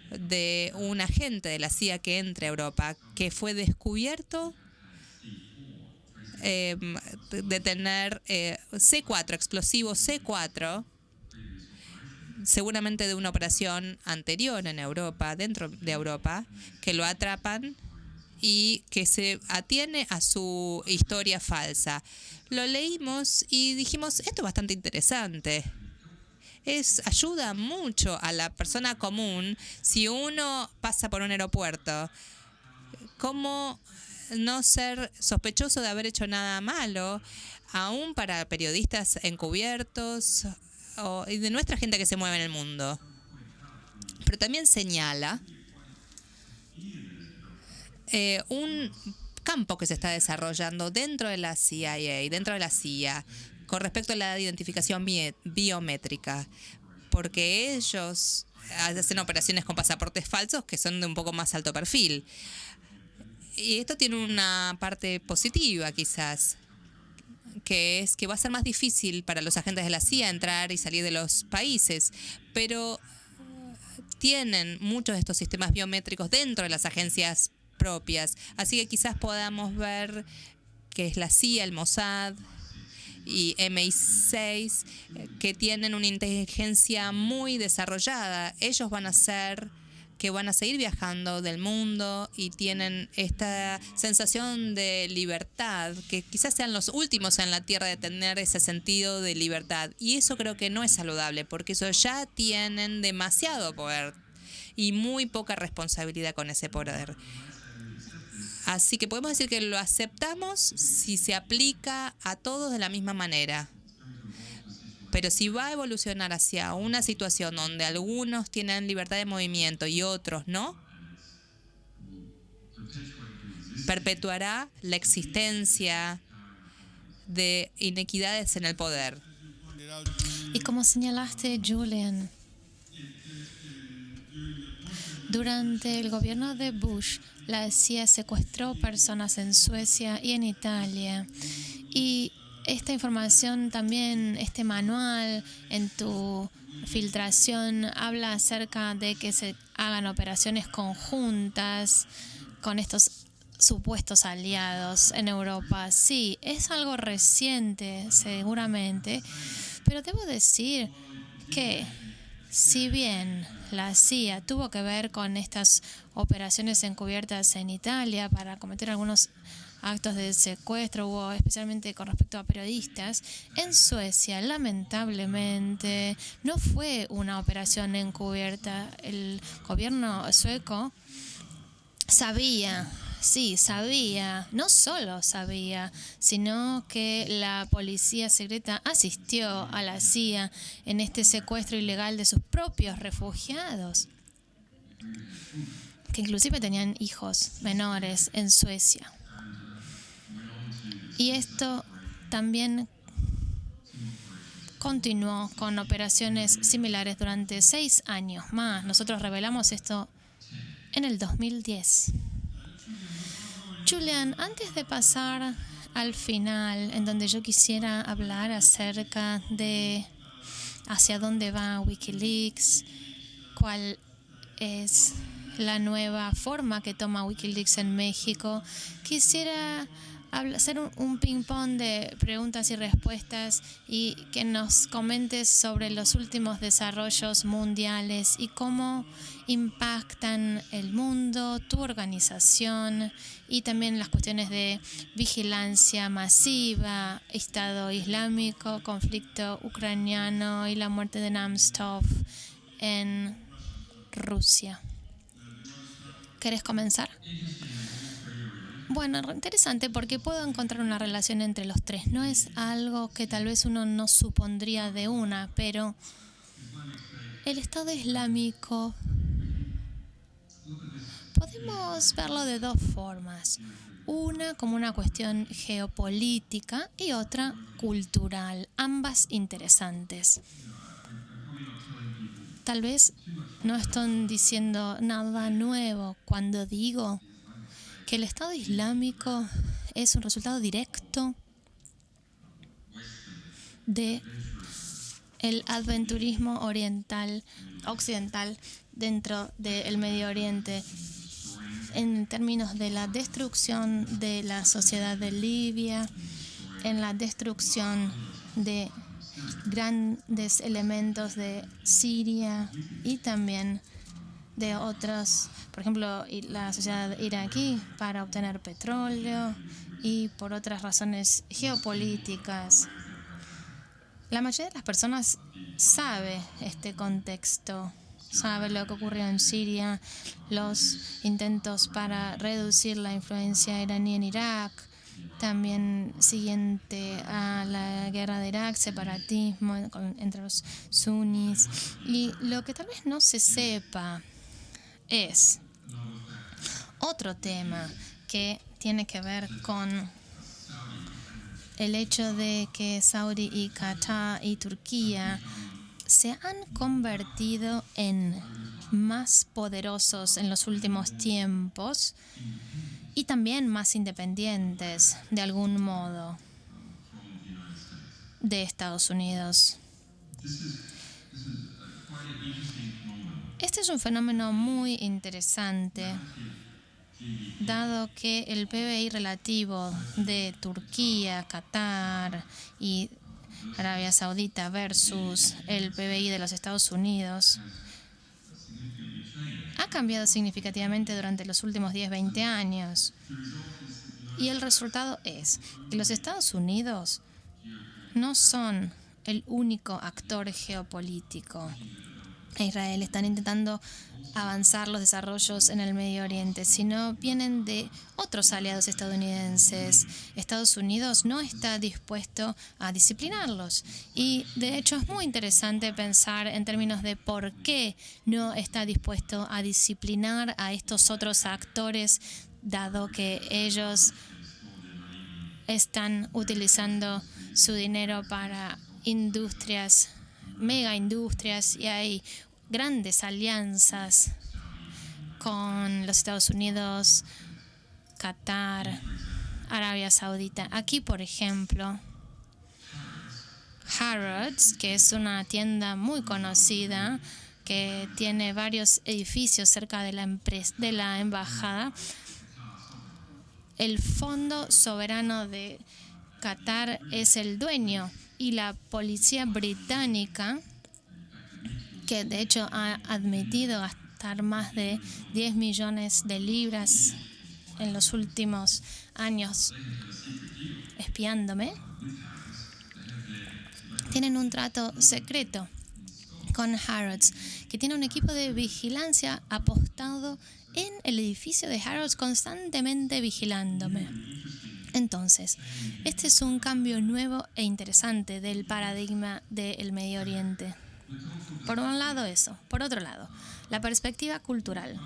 de un agente de la CIA que entra a Europa, que fue descubierto de tener C4, explosivo C4, seguramente de una operación anterior en Europa, dentro de Europa, que lo atrapan y que se atiene a su historia falsa. Lo leímos y dijimos, esto es bastante interesante. Ayuda mucho a la persona común si uno pasa por un aeropuerto. ¿Cómo no ser sospechoso de haber hecho nada malo, aún para periodistas encubiertos y de nuestra gente que se mueve en el mundo? Pero también señala un campo que se está desarrollando dentro de la CIA, dentro de la CIA, con respecto a la identificación biométrica, porque ellos hacen operaciones con pasaportes falsos que son de un poco más alto perfil. Y esto tiene una parte positiva quizás, que es que va a ser más difícil para los agentes de la CIA entrar y salir de los países, pero tienen muchos de estos sistemas biométricos dentro de las agencias propias, así que quizás podamos ver que es la CIA, el Mossad y MI6, que tienen una inteligencia muy desarrollada. Ellos van a seguir viajando del mundo y tienen esta sensación de libertad, que quizás sean los últimos en la Tierra de tener ese sentido de libertad. Y eso creo que no es saludable, porque eso ya tienen demasiado poder y muy poca responsabilidad con ese poder. Así que podemos decir que lo aceptamos si se aplica a todos de la misma manera. Pero si va a evolucionar hacia una situación donde algunos tienen libertad de movimiento y otros no, perpetuará la existencia de inequidades en el poder. Y como señalaste, Julian, durante el gobierno de Bush, la CIA secuestró personas en Suecia y en Italia. Y esta información también, este manual en tu filtración, habla acerca de que se hagan operaciones conjuntas con estos supuestos aliados en Europa. Sí, es algo reciente, seguramente, pero debo decir que si bien la CIA tuvo que ver con estas operaciones encubiertas en Italia para cometer algunos actos de secuestro, especialmente con respecto a periodistas, en Suecia, lamentablemente, no fue una operación encubierta. El gobierno sueco sabía, sí, sabía, no solo sabía, sino que la policía secreta asistió a la CIA en este secuestro ilegal de sus propios refugiados, que inclusive tenían hijos menores en Suecia. Y esto también continuó con operaciones similares durante 6 años más. Nosotros revelamos esto en el 2010. Julian, antes de pasar al final, en donde yo quisiera hablar acerca de hacia dónde va Wikileaks, cuál es la nueva forma que toma Wikileaks en México, quisiera hacer un ping-pong de preguntas y respuestas y que nos comentes sobre los últimos desarrollos mundiales y cómo impactan el mundo, tu organización y también las cuestiones de vigilancia masiva, Estado Islámico, conflicto ucraniano y la muerte de Nemtsov en Rusia. ¿Querés comenzar? Bueno, interesante porque puedo encontrar una relación entre los tres. No es algo que tal vez uno no supondría de una, pero el Estado Islámico podemos verlo de dos formas. Una como una cuestión geopolítica y otra cultural, ambas interesantes. Tal vez no estoy diciendo nada nuevo cuando digo que el Estado Islámico es un resultado directo de el aventurismo occidental dentro del Medio Oriente en términos de la destrucción de la sociedad de Libia, en la destrucción de grandes elementos de Siria y también de otros, por ejemplo, la sociedad iraquí para obtener petróleo y por otras razones geopolíticas. La mayoría de las personas sabe este contexto, sabe lo que ocurrió en Siria, los intentos para reducir la influencia iraní en Irak, también siguiente a la guerra de Irak, separatismo entre los suníes. Y lo que tal vez no se sepa es otro tema que tiene que ver con el hecho de que Saudi y Qatar y Turquía se han convertido en más poderosos en los últimos tiempos y también más independientes, de algún modo, de Estados Unidos. Este es un fenómeno muy interesante, dado que el PBI relativo de Turquía, Qatar y Arabia Saudita versus el PBI de los Estados Unidos ha cambiado significativamente durante los últimos 10-20 años. Y el resultado es que los Estados Unidos no son el único actor geopolítico. Israel están intentando avanzar los desarrollos en el Medio Oriente, sino vienen de otros aliados estadounidenses. Estados Unidos no está dispuesto a disciplinarlos y de hecho es muy interesante pensar en términos de por qué no está dispuesto a disciplinar a estos otros actores, dado que ellos están utilizando su dinero para industrias, mega industrias, y hay grandes alianzas con los Estados Unidos, Qatar, Arabia Saudita. Aquí, por ejemplo, Harrods, que es una tienda muy conocida que tiene varios edificios cerca de la embajada, el Fondo Soberano de Qatar es el dueño y la policía británica, que de hecho ha admitido gastar más de 10 millones de libras en los últimos años espiándome, tienen un trato secreto con Harrods, que tiene un equipo de vigilancia apostado en el edificio de Harrods constantemente vigilándome. Entonces, este es un cambio nuevo e interesante del paradigma del Medio Oriente. Por un lado eso, por otro lado, la perspectiva cultural.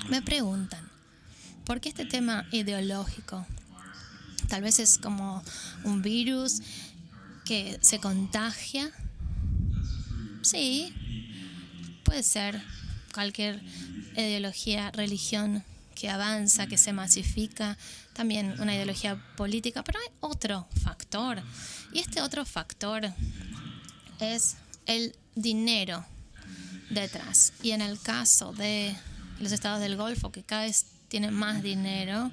Me preguntan, ¿por qué este tema ideológico? Tal vez es como un virus que se contagia. Sí, puede ser cualquier ideología, religión que avanza, que se masifica, también una ideología política, pero hay otro factor. Y este otro factor es el dinero detrás. Y en el caso de los estados del Golfo, que cada vez tienen más dinero,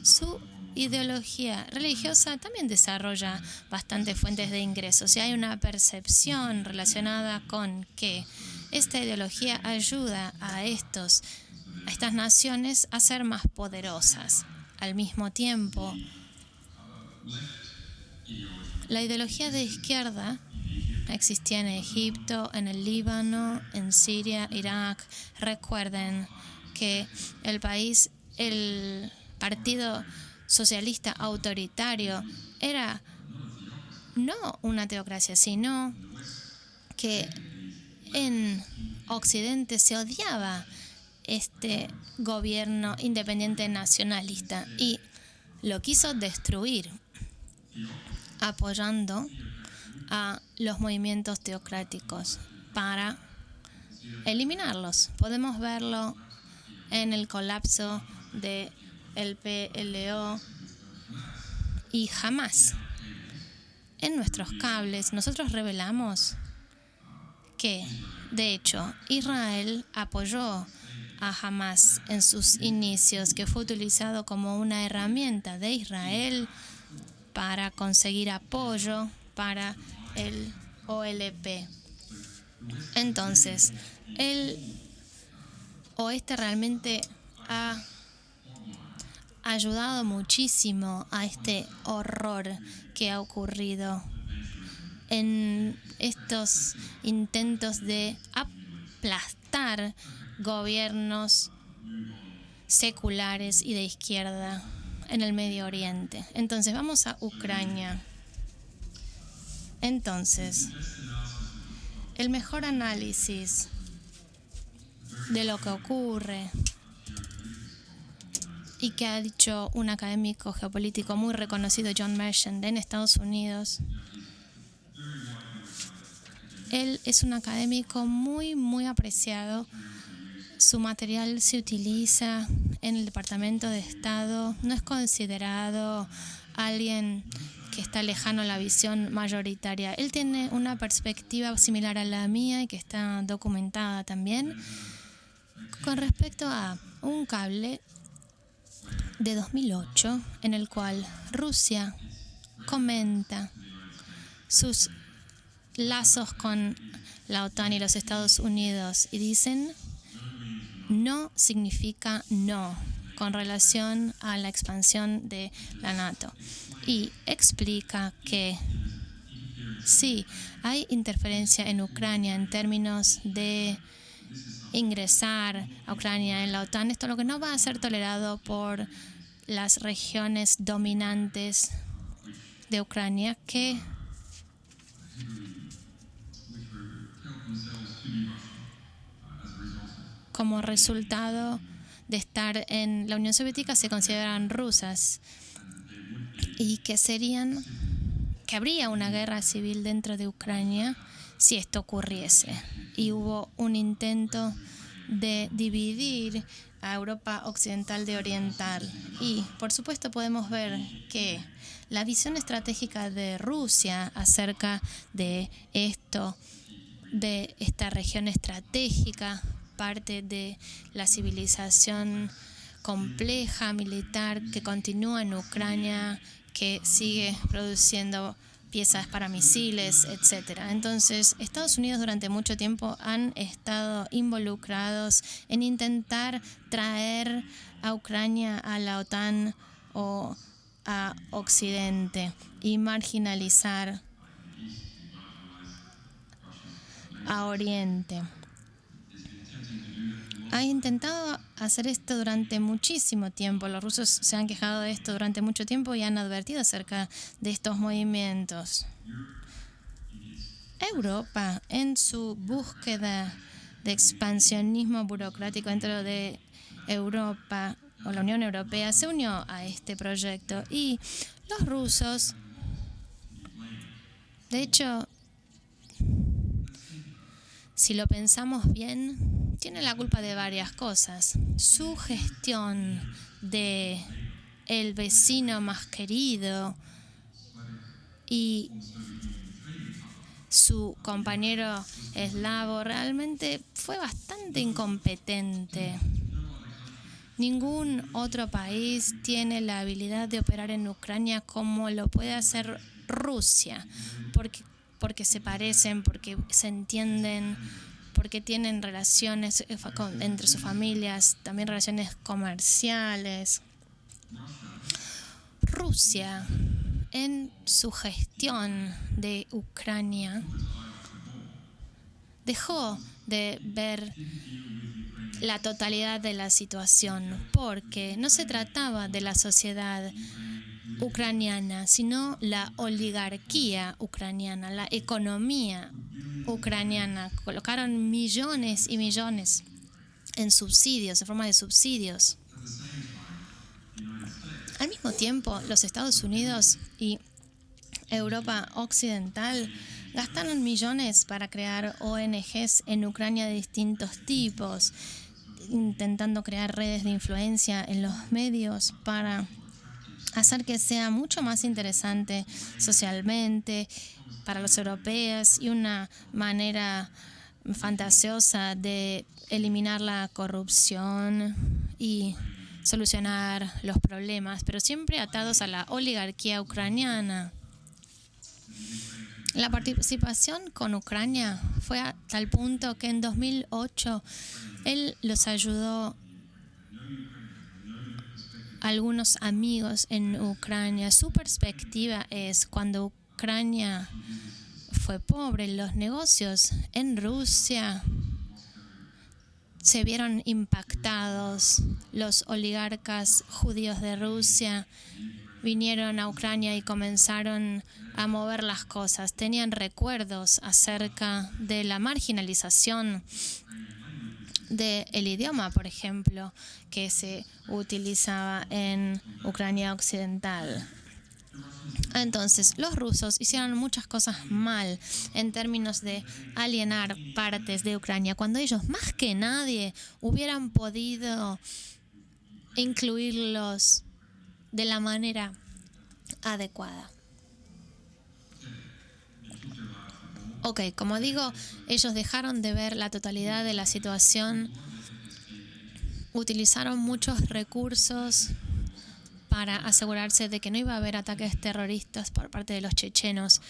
su ideología religiosa también desarrolla bastantes fuentes de ingresos. Y hay una percepción relacionada con que esta ideología ayuda a estas naciones a ser más poderosas. Al mismo tiempo, la ideología de izquierda existía en Egipto, en el Líbano, en Siria, Irak. Recuerden que el Partido Socialista Autoritario era no una teocracia, sino que en Occidente se odiaba este gobierno independiente nacionalista y lo quiso destruir, apoyando a los movimientos teocráticos para eliminarlos. Podemos verlo en el colapso del PLO y Hamás. En nuestros cables nosotros revelamos que, de hecho, Israel apoyó a Hamás en sus inicios, que fue utilizado como una herramienta de Israel para conseguir apoyo para el OLP. Entonces, el oeste realmente ha ayudado muchísimo a este horror que ha ocurrido en estos intentos de aplastar gobiernos seculares y de izquierda en el Medio Oriente. Entonces, vamos a Ucrania. Entonces, el mejor análisis de lo que ocurre y que ha dicho un académico geopolítico muy reconocido, John Merchant, en Estados Unidos. Él es un académico muy, muy apreciado. Su material se utiliza en el Departamento de Estado. No es considerado alguien que está lejano a la visión mayoritaria. Él tiene una perspectiva similar a la mía y que está documentada también con respecto a un cable de 2008 en el cual Rusia comenta sus lazos con la OTAN y los Estados Unidos y dicen no significa no con relación a la expansión de la NATO y explica que sí, hay interferencia en Ucrania en términos de ingresar a Ucrania en la OTAN. Esto es lo que no va a ser tolerado por las regiones dominantes de Ucrania que como resultado de estar en la Unión Soviética se consideran rusas y que habría una guerra civil dentro de Ucrania si esto ocurriese. Y hubo un intento de dividir a Europa occidental de oriental. Y, por supuesto, podemos ver que la visión estratégica de Rusia acerca de esto, de esta región estratégica, parte de la civilización compleja, militar, que continúa en Ucrania, que sigue produciendo piezas para misiles, etc. Entonces, Estados Unidos durante mucho tiempo han estado involucrados en intentar traer a Ucrania a la OTAN o a Occidente y marginalizar a Oriente. Ha intentado hacer esto durante muchísimo tiempo. Los rusos se han quejado de esto durante mucho tiempo y han advertido acerca de estos movimientos. Europa, en su búsqueda de expansionismo burocrático dentro de Europa o la Unión Europea, se unió a este proyecto. Y los rusos, de hecho, si lo pensamos bien, tienen la culpa de varias cosas. Su gestión de el vecino más querido y su compañero eslavo realmente fue bastante incompetente. Ningún otro país tiene la habilidad de operar en Ucrania como lo puede hacer Rusia, porque se parecen, porque se entienden, porque tienen relaciones entre sus familias, también relaciones comerciales. Rusia, en su gestión de Ucrania, dejó de ver la totalidad de la situación, porque no se trataba de la sociedad ucraniana, sino la oligarquía ucraniana, la economía ucraniana. Colocaron millones y millones en subsidios, en forma de subsidios. Al mismo tiempo, los Estados Unidos y Europa Occidental gastaron millones para crear ONGs en Ucrania de distintos tipos, intentando crear redes de influencia en los medios para hacer que sea mucho más interesante socialmente para los europeos y una manera fantasiosa de eliminar la corrupción y solucionar los problemas, pero siempre atados a la oligarquía ucraniana. La participación con Ucrania fue a tal punto que en 2008 él los ayudó a algunos amigos en Ucrania. Su perspectiva es: cuando Ucrania fue pobre, los negocios en Rusia se vieron impactados. Los oligarcas judíos de Rusia vinieron a Ucrania y comenzaron a mover las cosas. Tenían recuerdos acerca de la marginalización del idioma, por ejemplo, que se utilizaba en Ucrania Occidental. Entonces, los rusos hicieron muchas cosas mal en términos de alienar partes de Ucrania, cuando ellos más que nadie hubieran podido incluirlos de la manera adecuada. Ok, como digo, ellos dejaron de ver la totalidad de la situación, utilizaron muchos recursos para asegurarse de que no iba a haber ataques terroristas por parte de los chechenos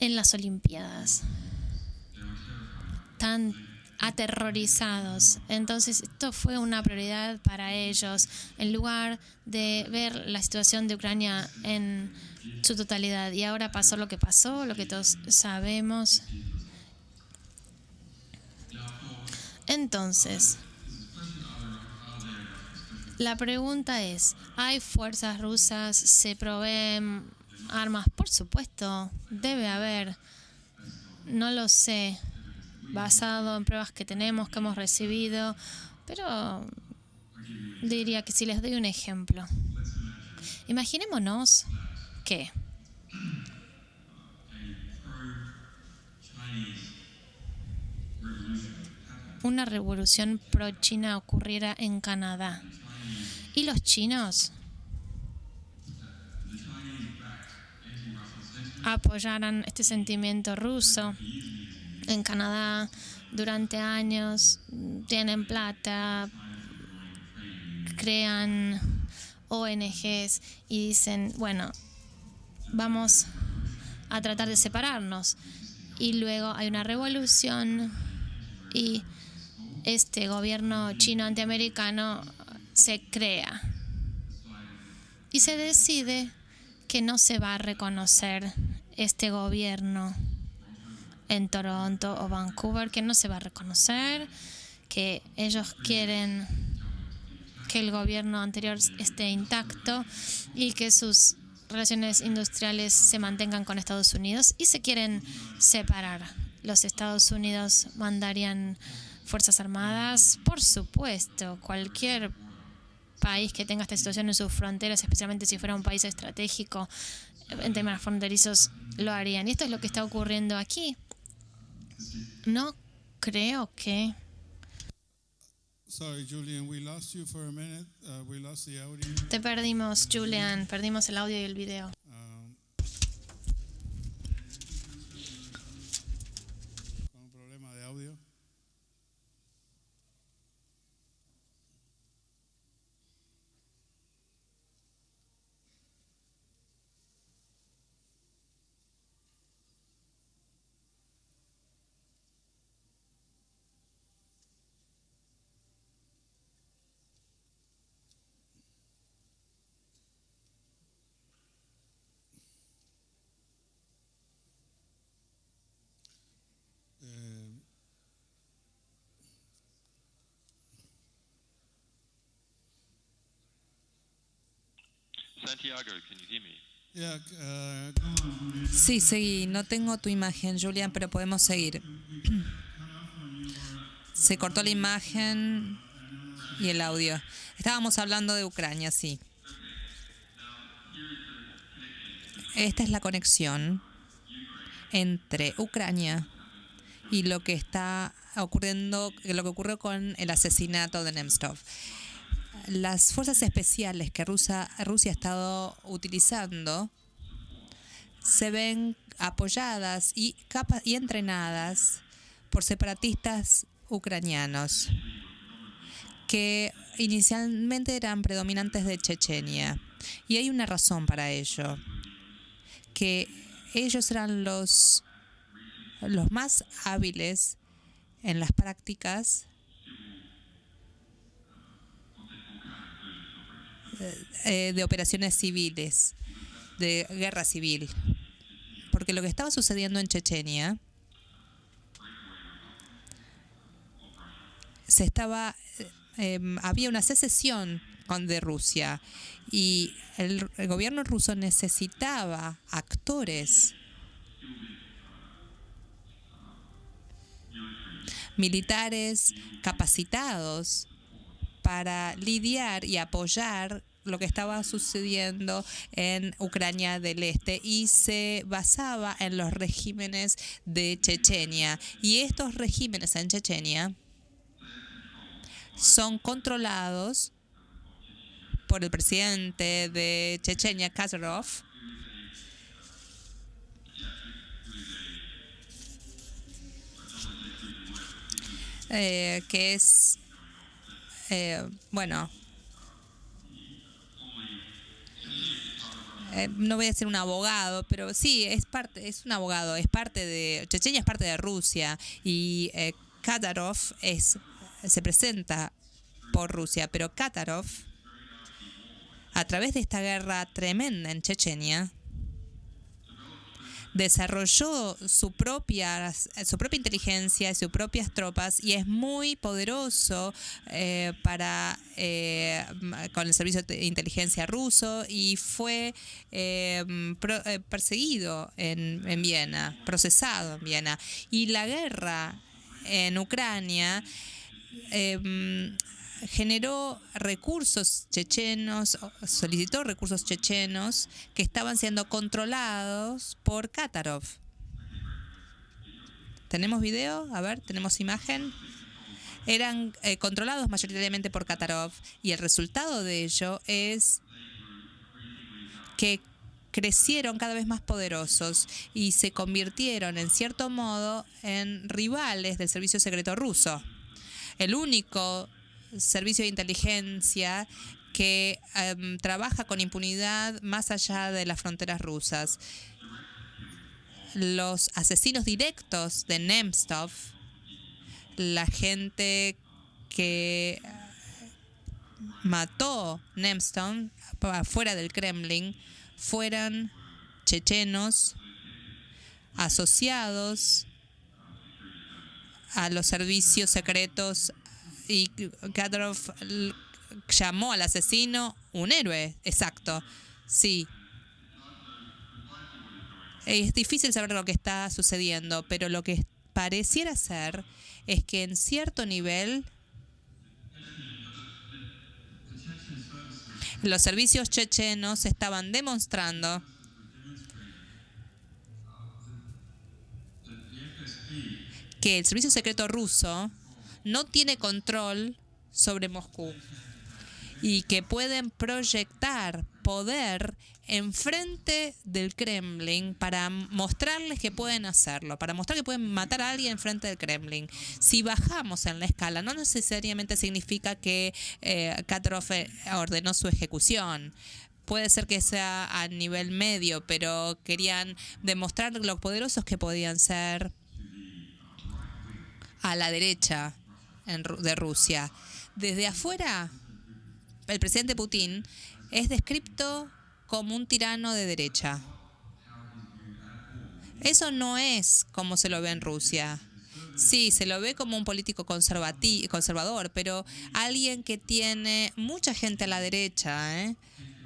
en las Olimpiadas. Tan aterrorizados. Entonces, esto fue una prioridad para ellos, en lugar de ver la situación de Ucrania en su totalidad. Y ahora pasó, lo que todos sabemos. Entonces, la pregunta es: ¿hay fuerzas rusas? ¿Se proveen armas? Por supuesto, debe haber. No lo sé, basado en pruebas que tenemos, que hemos recibido, pero diría que si les doy un ejemplo. Imaginémonos que una revolución pro-China ocurriera en Canadá y los chinos apoyaran este sentimiento ruso. En Canadá, durante años, tienen plata, crean ONGs y dicen: bueno, vamos a tratar de separarnos. Y luego hay una revolución y este gobierno chino antiamericano se crea. Y se decide que no se va a reconocer este gobierno en Toronto o Vancouver, que no se va a reconocer, que ellos quieren que el gobierno anterior esté intacto y que sus relaciones industriales se mantengan con Estados Unidos, y se quieren separar. Los Estados Unidos mandarían fuerzas armadas, por supuesto. Cualquier país que tenga esta situación en sus fronteras, especialmente si fuera un país estratégico en temas fronterizos, lo harían. Y esto es lo que está ocurriendo aquí. No creo que... Sorry, Julian, we lost you for a minute. We lost the audio. Te perdimos, Julian. Perdimos el audio y el video. Con un problema de audio. Santiago, can you hear me? Yeah, Sí, seguí. No tengo tu imagen, Julian, pero podemos seguir. Se cortó la imagen y el audio. Estábamos hablando de Ucrania, sí. Esta es la conexión entre Ucrania y lo que está ocurriendo, lo que ocurrió con el asesinato de Nemtsov. Las fuerzas especiales que Rusia ha estado utilizando se ven apoyadas y entrenadas por separatistas ucranianos que inicialmente eran predominantes de Chechenia. Y hay una razón para ello, que ellos eran los más hábiles en las prácticas de operaciones civiles, de guerra civil. Porque lo que estaba sucediendo en Chechenia había una secesión de Rusia, y el gobierno ruso necesitaba actores militares capacitados para lidiar y apoyar lo que estaba sucediendo en Ucrania del Este, y se basaba en los regímenes de Chechenia. Y estos regímenes en Chechenia son controlados por el presidente de Chechenia, Kadyrov, que es, no voy a decir un abogado, pero sí, es un abogado, Chechenia es parte de Rusia, y Kadyrov se presenta por Rusia, pero Kadyrov, a través de esta guerra tremenda en Chechenia, desarrolló su propia inteligencia y sus propias tropas, y es muy poderoso con el servicio de inteligencia ruso, y fue perseguido en Viena, procesado en Viena. Y la guerra en Ucrania generó recursos chechenos, solicitó recursos chechenos que estaban siendo controlados por Kadyrov. ¿Tenemos video? A ver, ¿tenemos imagen? Eran controlados mayoritariamente por Kadyrov, y el resultado de ello es que crecieron cada vez más poderosos y se convirtieron, en cierto modo, en rivales del servicio secreto ruso. El único servicio de inteligencia que trabaja con impunidad más allá de las fronteras rusas. Los asesinos directos de Nemtsov, la gente que mató Nemtsov fuera del Kremlin, fueron chechenos asociados a los servicios secretos y Kadyrov llamó al asesino un héroe. Exacto, sí. Es difícil saber lo que está sucediendo, pero lo que pareciera ser es que en cierto nivel los servicios chechenos estaban demostrando que el servicio secreto ruso no tiene control sobre Moscú y que pueden proyectar poder enfrente del Kremlin para mostrarles que pueden hacerlo, para mostrar que pueden matar a alguien enfrente del Kremlin. Si bajamos en la escala, no necesariamente significa que Kadyrov ordenó su ejecución. Puede ser que sea a nivel medio, pero querían demostrar lo poderosos que podían ser a la derecha de Rusia. Desde afuera, el presidente Putin es descrito como un tirano de derecha. Eso no es como se lo ve en Rusia. Sí, se lo ve como un político conservador, pero alguien que tiene mucha gente a la derecha,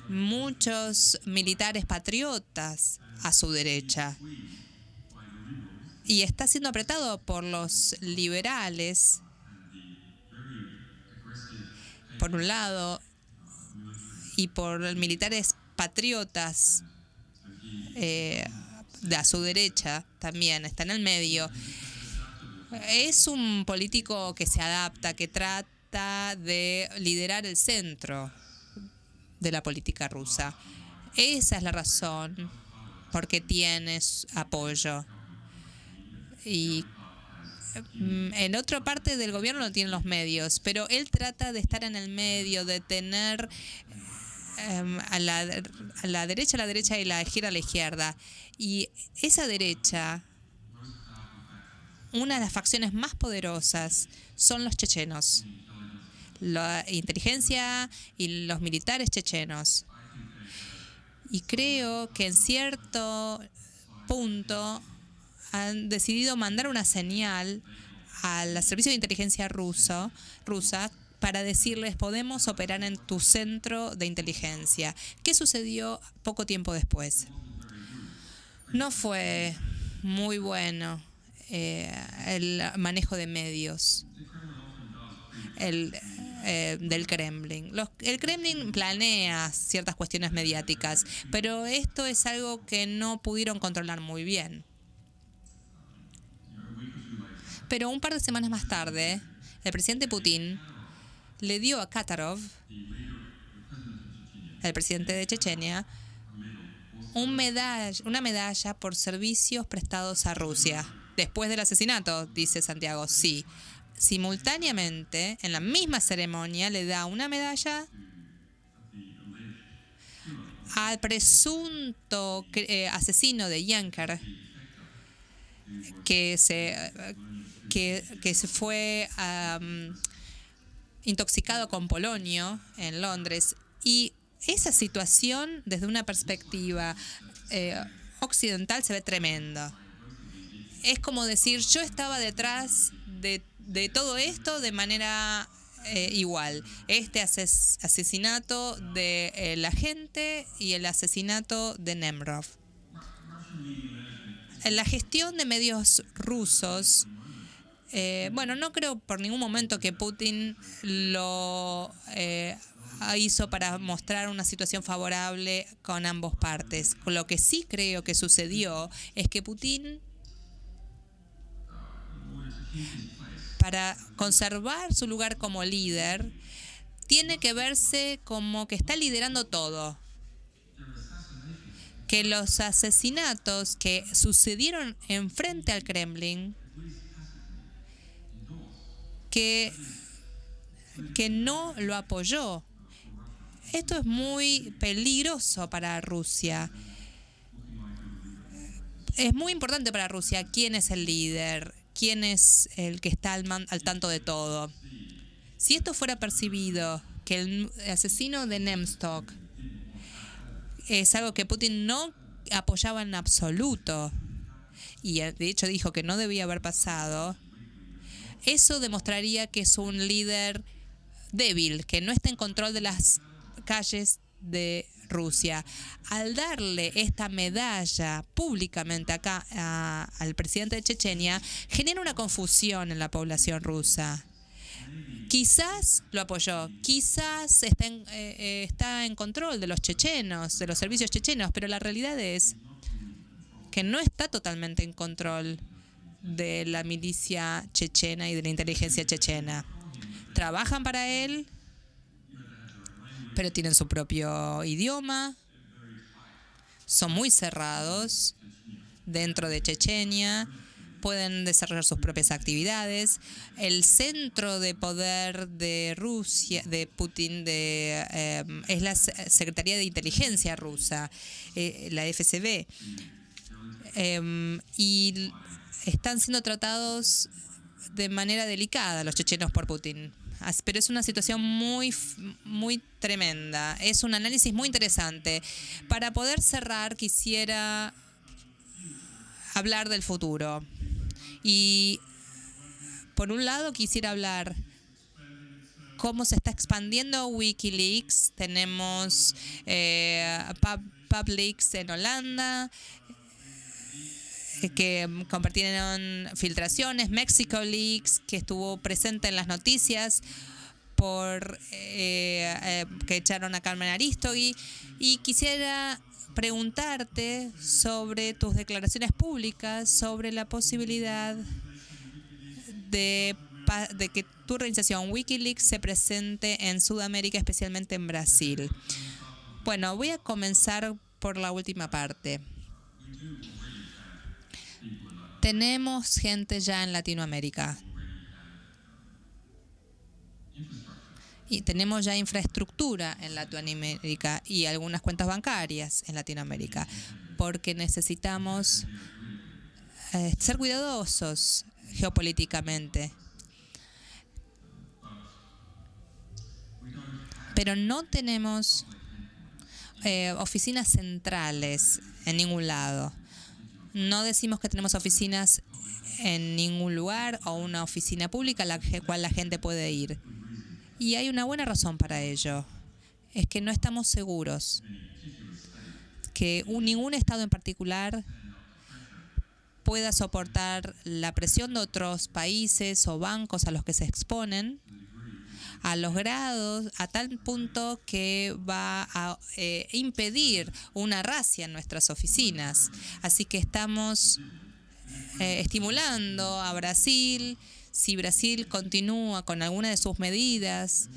muchos militares patriotas a su derecha. Y está siendo apretado por los liberales, por un lado, y por militares patriotas de a su derecha también, está en el medio. Es un político que se adapta, que trata de liderar el centro de la política rusa. Esa es la razón por qué tiene apoyo. Y en otra parte del gobierno no tienen los medios, pero él trata de estar en el medio, de tener a la derecha y la izquierda a la izquierda. Y esa derecha, una de las facciones más poderosas son los chechenos, la inteligencia y los militares chechenos. Y creo que en cierto punto han decidido mandar una señal al servicio de inteligencia rusa para decirles: podemos operar en tu centro de inteligencia. ¿Qué sucedió poco tiempo después? No fue muy bueno el manejo de medios del Kremlin. El Kremlin planea ciertas cuestiones mediáticas, pero esto es algo que no pudieron controlar muy bien. Pero un par de semanas más tarde, el presidente Putin le dio a Kadyrov, el presidente de Chechenia, una medalla por servicios prestados a Rusia. Después del asesinato, dice Santiago, sí. Simultáneamente, en la misma ceremonia, le da una medalla al presunto asesino de Yanker, que se fue intoxicado con polonio en Londres. Y esa situación, desde una perspectiva occidental, se ve tremenda. Es como decir: yo estaba detrás de todo esto de manera igual. Este asesinato de la gente y el asesinato de Nemrov. En la gestión de medios rusos, no creo por ningún momento que Putin lo hizo para mostrar una situación favorable con ambas partes. Lo que sí creo que sucedió es que Putin, para conservar su lugar como líder, tiene que verse como que está liderando todo. Que los asesinatos que sucedieron enfrente al Kremlin, que no lo apoyó. Esto es muy peligroso para Rusia. Es muy importante para Rusia quién es el líder, quién es el que está al tanto de todo. Si esto fuera percibido, que el asesino de Nemtsov es algo que Putin no apoyaba en absoluto, y de hecho dijo que no debía haber pasado, Eso demostraría que es un líder débil, que no está en control de las calles de Rusia. Al darle esta medalla públicamente acá al presidente de Chechenia, genera una confusión en la población rusa. Quizás lo apoyó, quizás está en control de los chechenos, de los servicios chechenos, pero la realidad es que no está totalmente en control de la milicia chechena y de la inteligencia chechena. Trabajan para él, pero tienen su propio idioma, son muy cerrados dentro de Chechenia, pueden desarrollar sus propias actividades. El centro de poder de Rusia, de Putin, es la Secretaría de Inteligencia rusa, la FSB, y están siendo tratados de manera delicada los chechenos por Putin. Pero es una situación muy, muy tremenda. Es un análisis muy interesante. Para poder cerrar, quisiera hablar del futuro. Y por un lado quisiera hablar cómo se está expandiendo Wikileaks. Tenemos PubLeaks en Holanda, que compartieron filtraciones, Mexico Leaks, que estuvo presente en las noticias por que echaron a Carmen Aristegui. Y quisiera preguntarte sobre tus declaraciones públicas, sobre la posibilidad de que tu organización Wikileaks se presente en Sudamérica, especialmente en Brasil. Bueno, voy a comenzar por la última parte. Tenemos gente ya en Latinoamérica y tenemos ya infraestructura en Latinoamérica y algunas cuentas bancarias en Latinoamérica, porque necesitamos ser cuidadosos geopolíticamente. Pero no tenemos oficinas centrales en ningún lado. No decimos que tenemos oficinas en ningún lugar o una oficina pública a la cual la gente puede ir. Y hay una buena razón para ello. Es que no estamos seguros que ningún Estado en particular pueda soportar la presión de otros países o bancos a los que se exponen a los grados, a tal punto que va a impedir una racia en nuestras oficinas. Así que estamos estimulando a Brasil. Si Brasil continúa con alguna de sus medidas,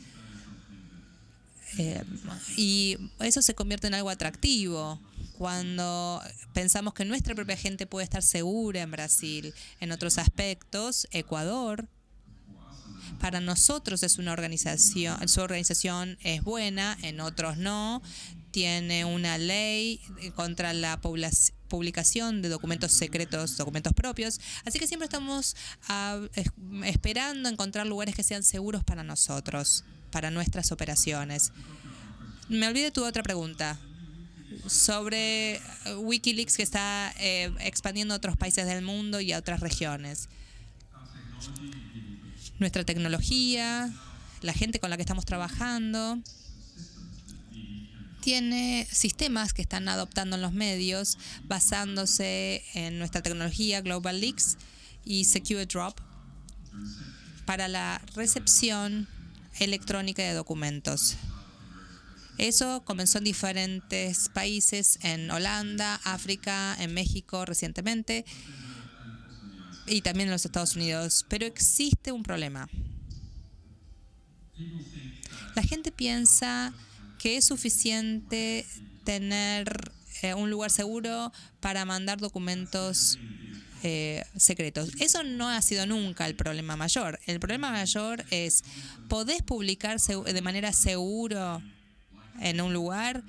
y eso se convierte en algo atractivo. Cuando pensamos que nuestra propia gente puede estar segura en Brasil, en otros aspectos, Ecuador, para nosotros es una organización, su organización es buena, en otros no. Tiene una ley contra la publicación de documentos secretos, documentos propios. Así que siempre estamos esperando encontrar lugares que sean seguros para nosotros, para nuestras operaciones. Me olvidé tu otra pregunta sobre Wikileaks, que está expandiendo a otros países del mundo y a otras regiones. Nuestra tecnología, la gente con la que estamos trabajando, tiene sistemas que están adoptando en los medios basándose en nuestra tecnología Global Leaks y Secure Drop para la recepción electrónica de documentos. Eso comenzó en diferentes países, en Holanda, África, en México recientemente y también en los Estados Unidos. Pero existe un problema. La gente piensa que es suficiente tener un lugar seguro para mandar documentos secretos. Eso no ha sido nunca el problema mayor. El problema mayor es, ¿podés publicar de manera segura en un lugar?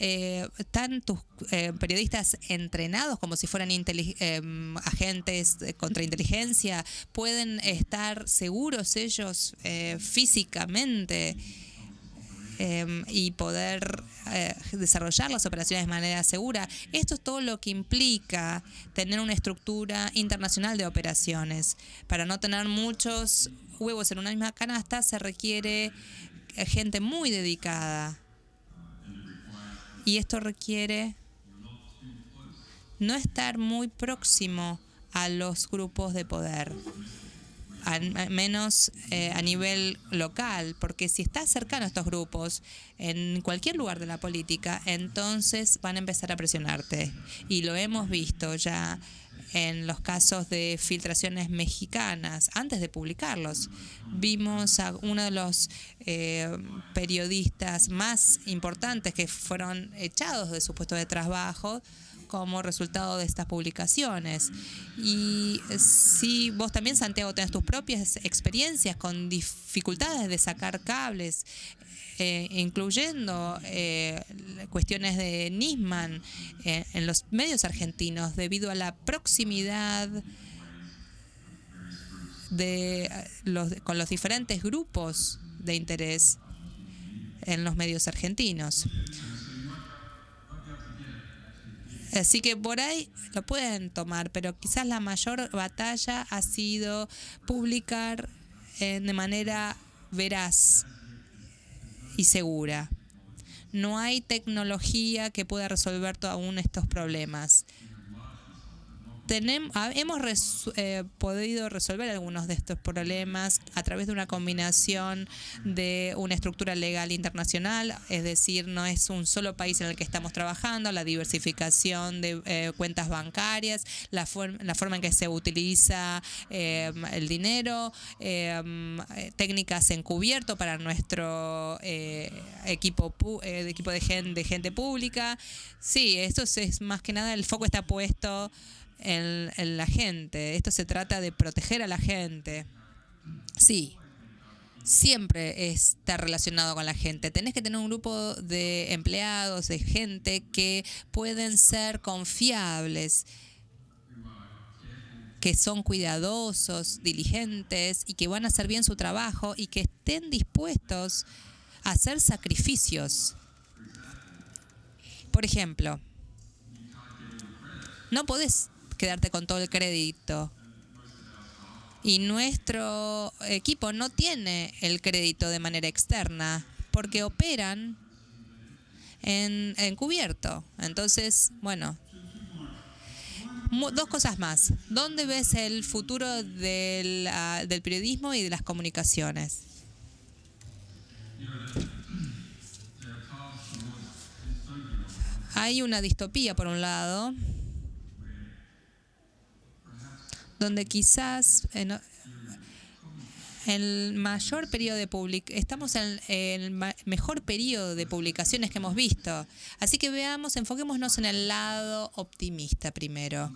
¿Están tus periodistas entrenados como si fueran agentes de contrainteligencia? ¿Pueden estar seguros ellos físicamente y poder desarrollar las operaciones de manera segura. Esto es todo lo que implica tener una estructura internacional de operaciones. Para no tener muchos huevos en una misma canasta se requiere gente muy dedicada. Y esto requiere no estar muy próximo a los grupos de poder, al menos a nivel local, porque si estás cercano a estos grupos en cualquier lugar de la política, entonces van a empezar a presionarte. Y lo hemos visto ya en los casos de filtraciones mexicanas, antes de publicarlos. Vimos a uno de los periodistas más importantes que fueron echados de su puesto de trabajo como resultado de estas publicaciones. Y si vos también, Santiago, tenés tus propias experiencias con dificultades de sacar cables, incluyendo cuestiones de Nisman en los medios argentinos, debido a la proximidad con los diferentes grupos de interés en los medios argentinos. Así que por ahí lo pueden tomar, pero quizás la mayor batalla ha sido publicar de manera veraz y segura. No hay tecnología que pueda resolver aún estos problemas. Hemos podido resolver algunos de estos problemas a través de una combinación de una estructura legal internacional, es decir, no es un solo país en el que estamos trabajando, la diversificación de cuentas bancarias, la forma en que se utiliza el dinero, técnicas encubierto para nuestro equipo de gente pública. Sí, esto es más que nada, el foco está puesto en la gente. Esto se trata de proteger a la gente. Sí, siempre está relacionado con la gente. Tenés que tener un grupo de empleados, de gente que pueden ser confiables, que son cuidadosos, diligentes y que van a hacer bien su trabajo y que estén dispuestos a hacer sacrificios. Por ejemplo, no podés quedarte con todo el crédito. Y nuestro equipo no tiene el crédito de manera externa porque operan en encubierto. Entonces, bueno, dos cosas más. ¿Dónde ves el futuro del periodismo y de las comunicaciones? Hay una distopía, por un lado, donde quizás el mayor periodo de estamos en el mejor periodo de publicaciones que hemos visto. Así que enfoquémonos en el lado optimista primero.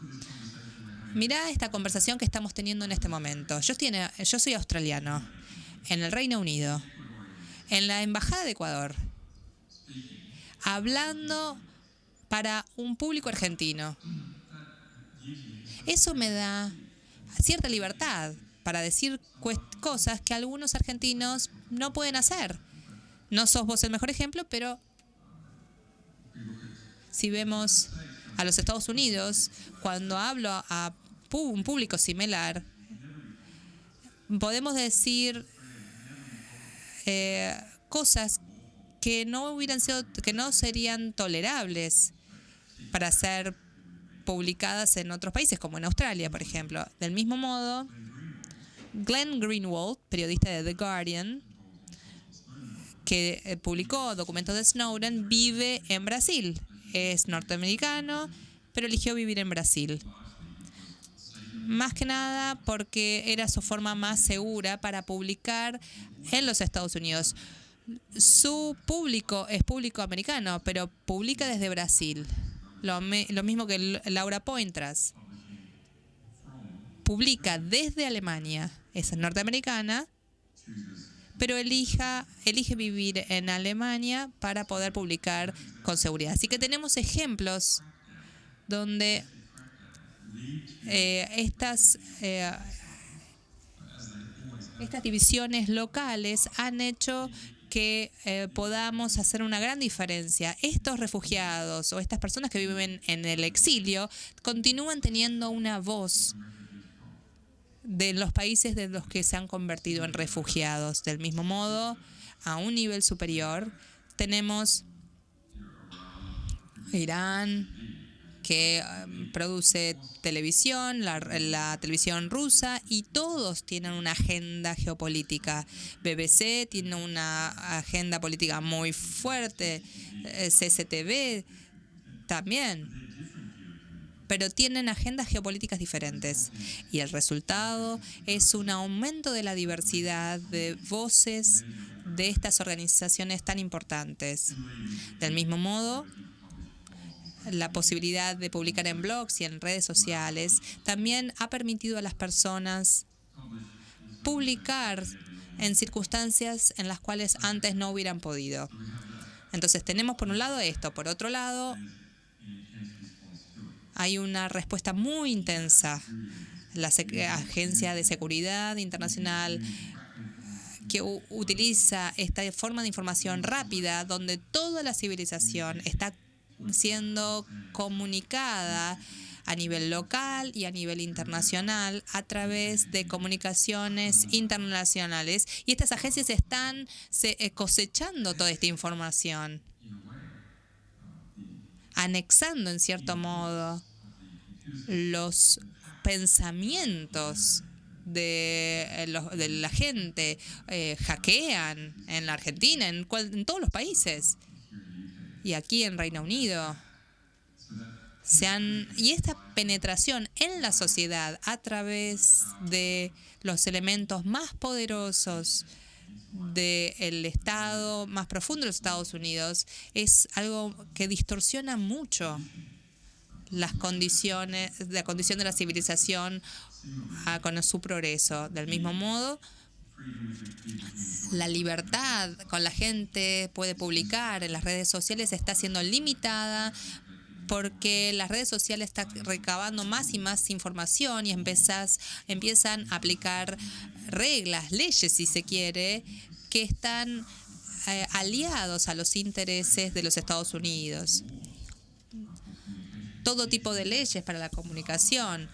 Mirá esta conversación que estamos teniendo en este momento. Yo soy australiano, en el Reino Unido, en la Embajada de Ecuador, hablando para un público argentino. Eso me da cierta libertad para decir cosas que algunos argentinos no pueden hacer. No sos vos el mejor ejemplo, pero si vemos a los Estados Unidos, cuando hablo a un público similar, podemos decir cosas que no serían tolerables para ser publicadas en otros países, como en Australia, por ejemplo. Del mismo modo, Glenn Greenwald, periodista de The Guardian, que publicó documentos de Snowden, vive en Brasil. Es norteamericano, pero eligió vivir en Brasil. Más que nada porque era su forma más segura para publicar en los Estados Unidos. Su público es público americano, pero publica desde Brasil. Lo mismo que Laura Poitras. Publica desde Alemania. Es norteamericana, pero elige vivir en Alemania para poder publicar con seguridad. Así que tenemos ejemplos donde estas divisiones locales han hecho que podamos hacer una gran diferencia. Estos refugiados o estas personas que viven en el exilio continúan teniendo una voz de los países de los que se han convertido en refugiados. Del mismo modo, a un nivel superior, tenemos Irán, que produce televisión, la televisión rusa, y todos tienen una agenda geopolítica. BBC tiene una agenda política muy fuerte, CCTV también, pero tienen agendas geopolíticas diferentes. Y el resultado es un aumento de la diversidad de voces de estas organizaciones tan importantes. Del mismo modo, la posibilidad de publicar en blogs y en redes sociales también ha permitido a las personas publicar en circunstancias en las cuales antes no hubieran podido. Entonces tenemos por un lado esto, por otro lado hay una respuesta muy intensa. La Agencia de Seguridad Internacional, que utiliza esta forma de información rápida, donde toda la civilización está siendo comunicada a nivel local y a nivel internacional a través de comunicaciones internacionales. Y estas agencias están cosechando toda esta información, anexando en cierto modo los pensamientos de la gente, hackean en la Argentina, en todos los países y aquí en Reino Unido. Y esta penetración en la sociedad a través de los elementos más poderosos del Estado más profundo de los Estados Unidos es algo que distorsiona mucho la condición de la civilización con su progreso. Del mismo modo, la libertad con la gente puede publicar en las redes sociales está siendo limitada porque las redes sociales están recabando más y más información y empiezan a aplicar reglas, leyes si se quiere, que están aliados a los intereses de los Estados Unidos. Todo tipo de leyes para la comunicación,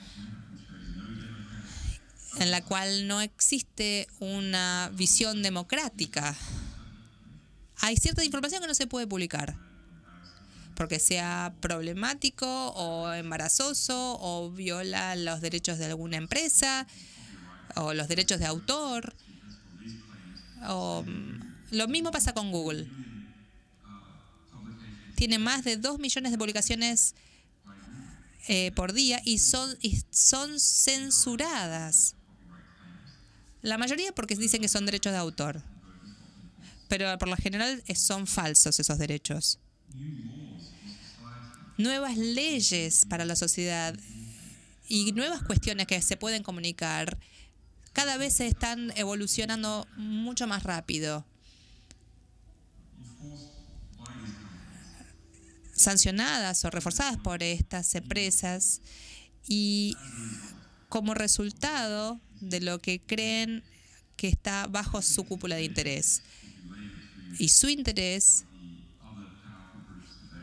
en la cual no existe una visión democrática. Hay cierta información que no se puede publicar porque sea problemático o embarazoso o viola los derechos de alguna empresa o los derechos de autor. Lo mismo pasa con Google. Tiene más de 2 millones de publicaciones por día y son censuradas. La mayoría porque dicen que son derechos de autor, pero por lo general son falsos esos derechos. Nuevas leyes para la sociedad y nuevas cuestiones que se pueden comunicar cada vez se están evolucionando mucho más rápido. Sancionadas o reforzadas por estas empresas y como resultado de lo que creen que está bajo su cúpula de interés. Y su interés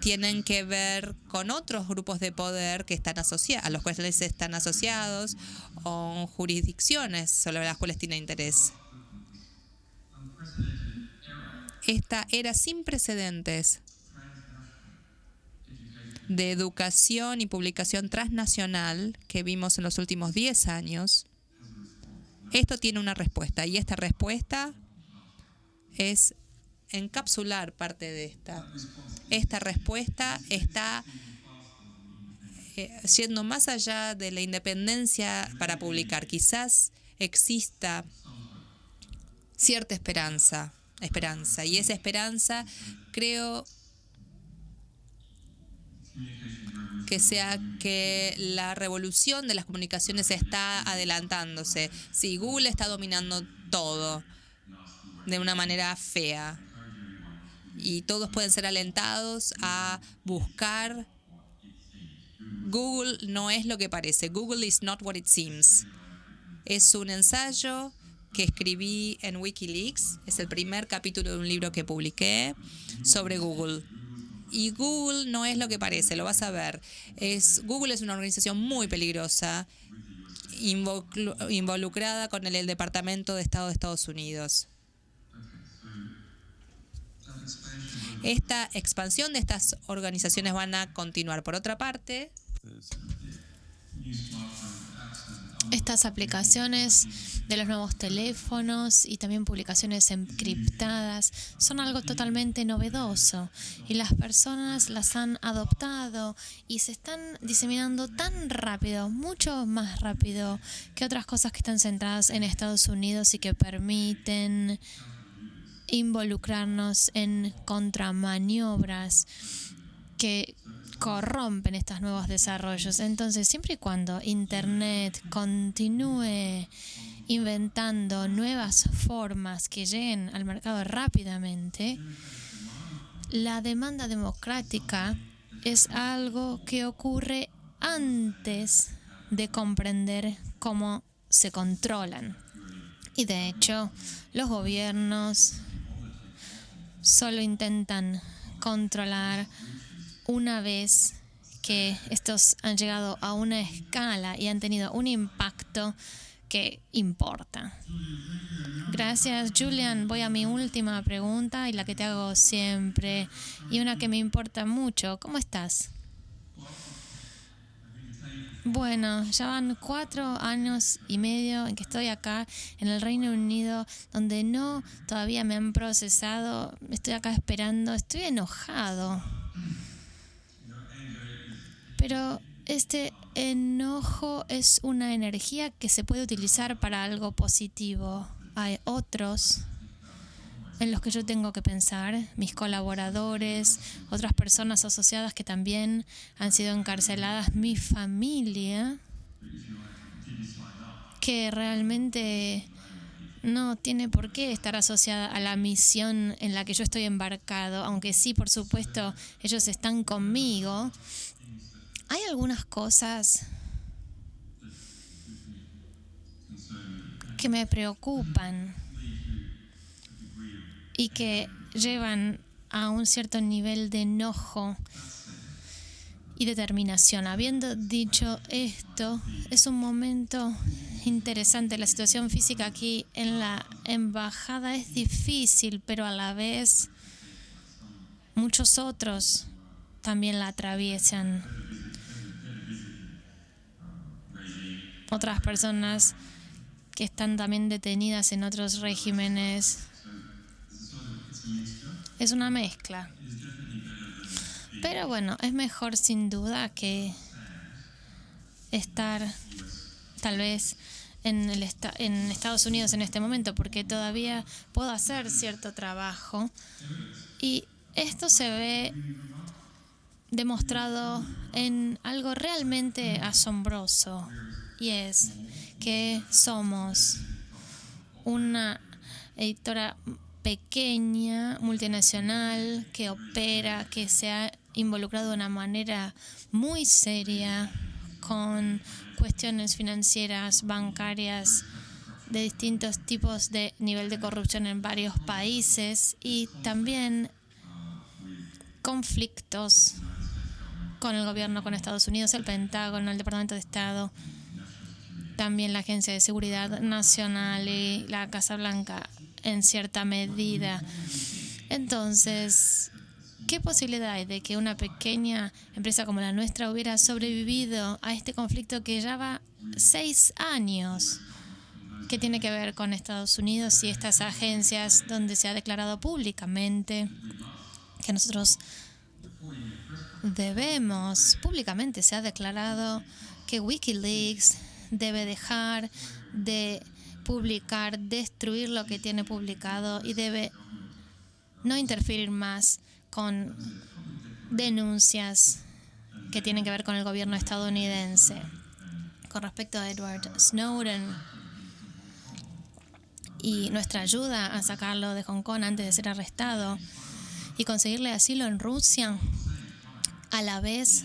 tienen que ver con otros grupos de poder que están asociados, a los cuales están asociados o jurisdicciones sobre las cuales tienen interés. Esta era sin precedentes de educación y publicación transnacional que vimos en los últimos 10 años, esto tiene una respuesta, y esta respuesta es encapsular parte de esta. Esta respuesta está siendo más allá de la independencia para publicar. Quizás exista cierta esperanza, y esa esperanza creo que sea que la revolución de las comunicaciones está adelantándose. Sí, Google está dominando todo de una manera fea y todos pueden ser alentados a buscar. Google no es lo que parece. Google is not what it seems. Es un ensayo que escribí en Wikileaks. Es el primer capítulo de un libro que publiqué sobre Google. Y Google no es lo que parece, lo vas a ver. Google es una organización muy peligrosa, involucrada con el Departamento de Estado de Estados Unidos. Esta expansión de estas organizaciones van a continuar. Por otra parte, estas aplicaciones de los nuevos teléfonos y también publicaciones encriptadas son algo totalmente novedoso y las personas las han adoptado y se están diseminando tan rápido, mucho más rápido que otras cosas que están centradas en Estados Unidos y que permiten involucrarnos en contramaniobras que corrompen estos nuevos desarrollos. Entonces, siempre y cuando Internet continúe inventando nuevas formas que lleguen al mercado rápidamente, la demanda democrática es algo que ocurre antes de comprender cómo se controlan. Y de hecho, los gobiernos solo intentan controlar una vez que estos han llegado a una escala y han tenido un impacto que importa. Gracias, Julian. Voy a mi última pregunta y la que te hago siempre y una que me importa mucho. ¿Cómo estás? Bueno, ya van 4 años y medio en que estoy acá en el Reino Unido, donde no todavía me han procesado. Estoy acá esperando, estoy enojado. Pero este enojo es una energía que se puede utilizar para algo positivo. Hay otros en los que yo tengo que pensar, mis colaboradores, otras personas asociadas que también han sido encarceladas, mi familia, que realmente no tiene por qué estar asociada a la misión en la que yo estoy embarcado, aunque sí, por supuesto, ellos están conmigo. Hay algunas cosas que me preocupan y que llevan a un cierto nivel de enojo y determinación. Habiendo dicho esto, es un momento interesante. La situación física aquí en la embajada es difícil, pero a la vez muchos otros también la atraviesan. Otras personas que están también detenidas en otros regímenes. Es una mezcla. Pero bueno, es mejor sin duda que estar tal vez en Estados Unidos en este momento, porque todavía puedo hacer cierto trabajo. Y esto se ve demostrado en algo realmente asombroso. Y es que somos una editora pequeña, multinacional, que opera, que se ha involucrado de una manera muy seria con cuestiones financieras, bancarias, de distintos tipos de nivel de corrupción en varios países y también conflictos con el gobierno, con Estados Unidos, el Pentágono, el Departamento de Estado, también la Agencia de Seguridad Nacional y la Casa Blanca en cierta medida. Entonces, ¿qué posibilidad hay de que una pequeña empresa como la nuestra hubiera sobrevivido a este conflicto que ya va 6 años? ¿Qué tiene que ver con Estados Unidos y estas agencias donde se ha declarado públicamente que nosotros públicamente se ha declarado que Wikileaks debe dejar de publicar, destruir lo que tiene publicado y debe no interferir más con denuncias que tienen que ver con el gobierno estadounidense? Con respecto a Edward Snowden y nuestra ayuda a sacarlo de Hong Kong antes de ser arrestado y conseguirle asilo en Rusia, a la vez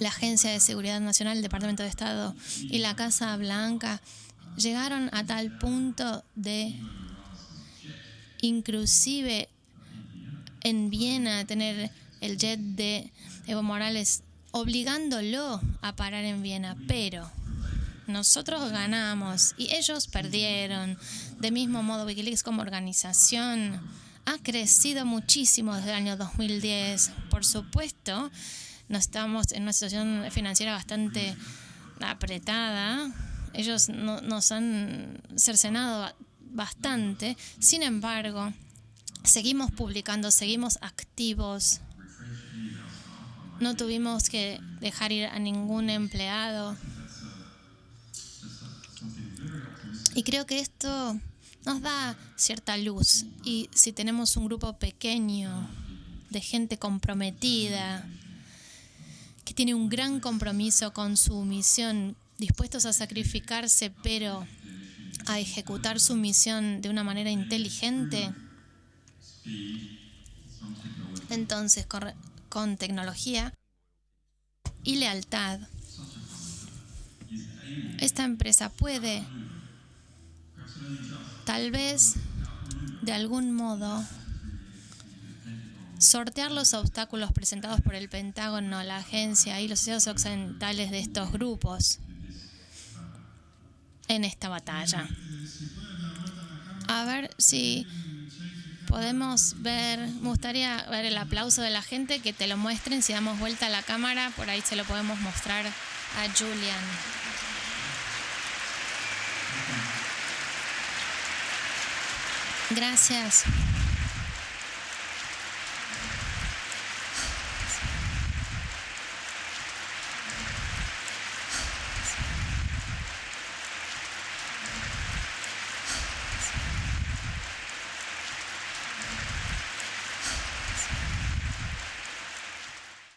la Agencia de Seguridad Nacional, el Departamento de Estado y la Casa Blanca llegaron a tal punto de, inclusive en Viena, tener el jet de Evo Morales obligándolo a parar en Viena, pero nosotros ganamos y ellos perdieron. De mismo modo, Wikileaks como organización ha crecido muchísimo desde el año 2010. Por supuesto, no estamos en una situación financiera bastante apretada. Ellos nos han cercenado bastante. Sin embargo, seguimos publicando, seguimos activos. No tuvimos que dejar ir a ningún empleado. Y creo que esto nos da cierta luz. Y si tenemos un grupo pequeño de gente comprometida, que tiene un gran compromiso con su misión, dispuestos a sacrificarse, pero a ejecutar su misión de una manera inteligente, entonces con tecnología y lealtad, esta empresa puede, tal vez, de algún modo, sortear los obstáculos presentados por el Pentágono, la agencia y los socios occidentales de estos grupos en esta batalla. A ver si podemos ver, me gustaría ver el aplauso de la gente, que te lo muestren. Si damos vuelta a la cámara, por ahí se lo podemos mostrar a Julian. Gracias.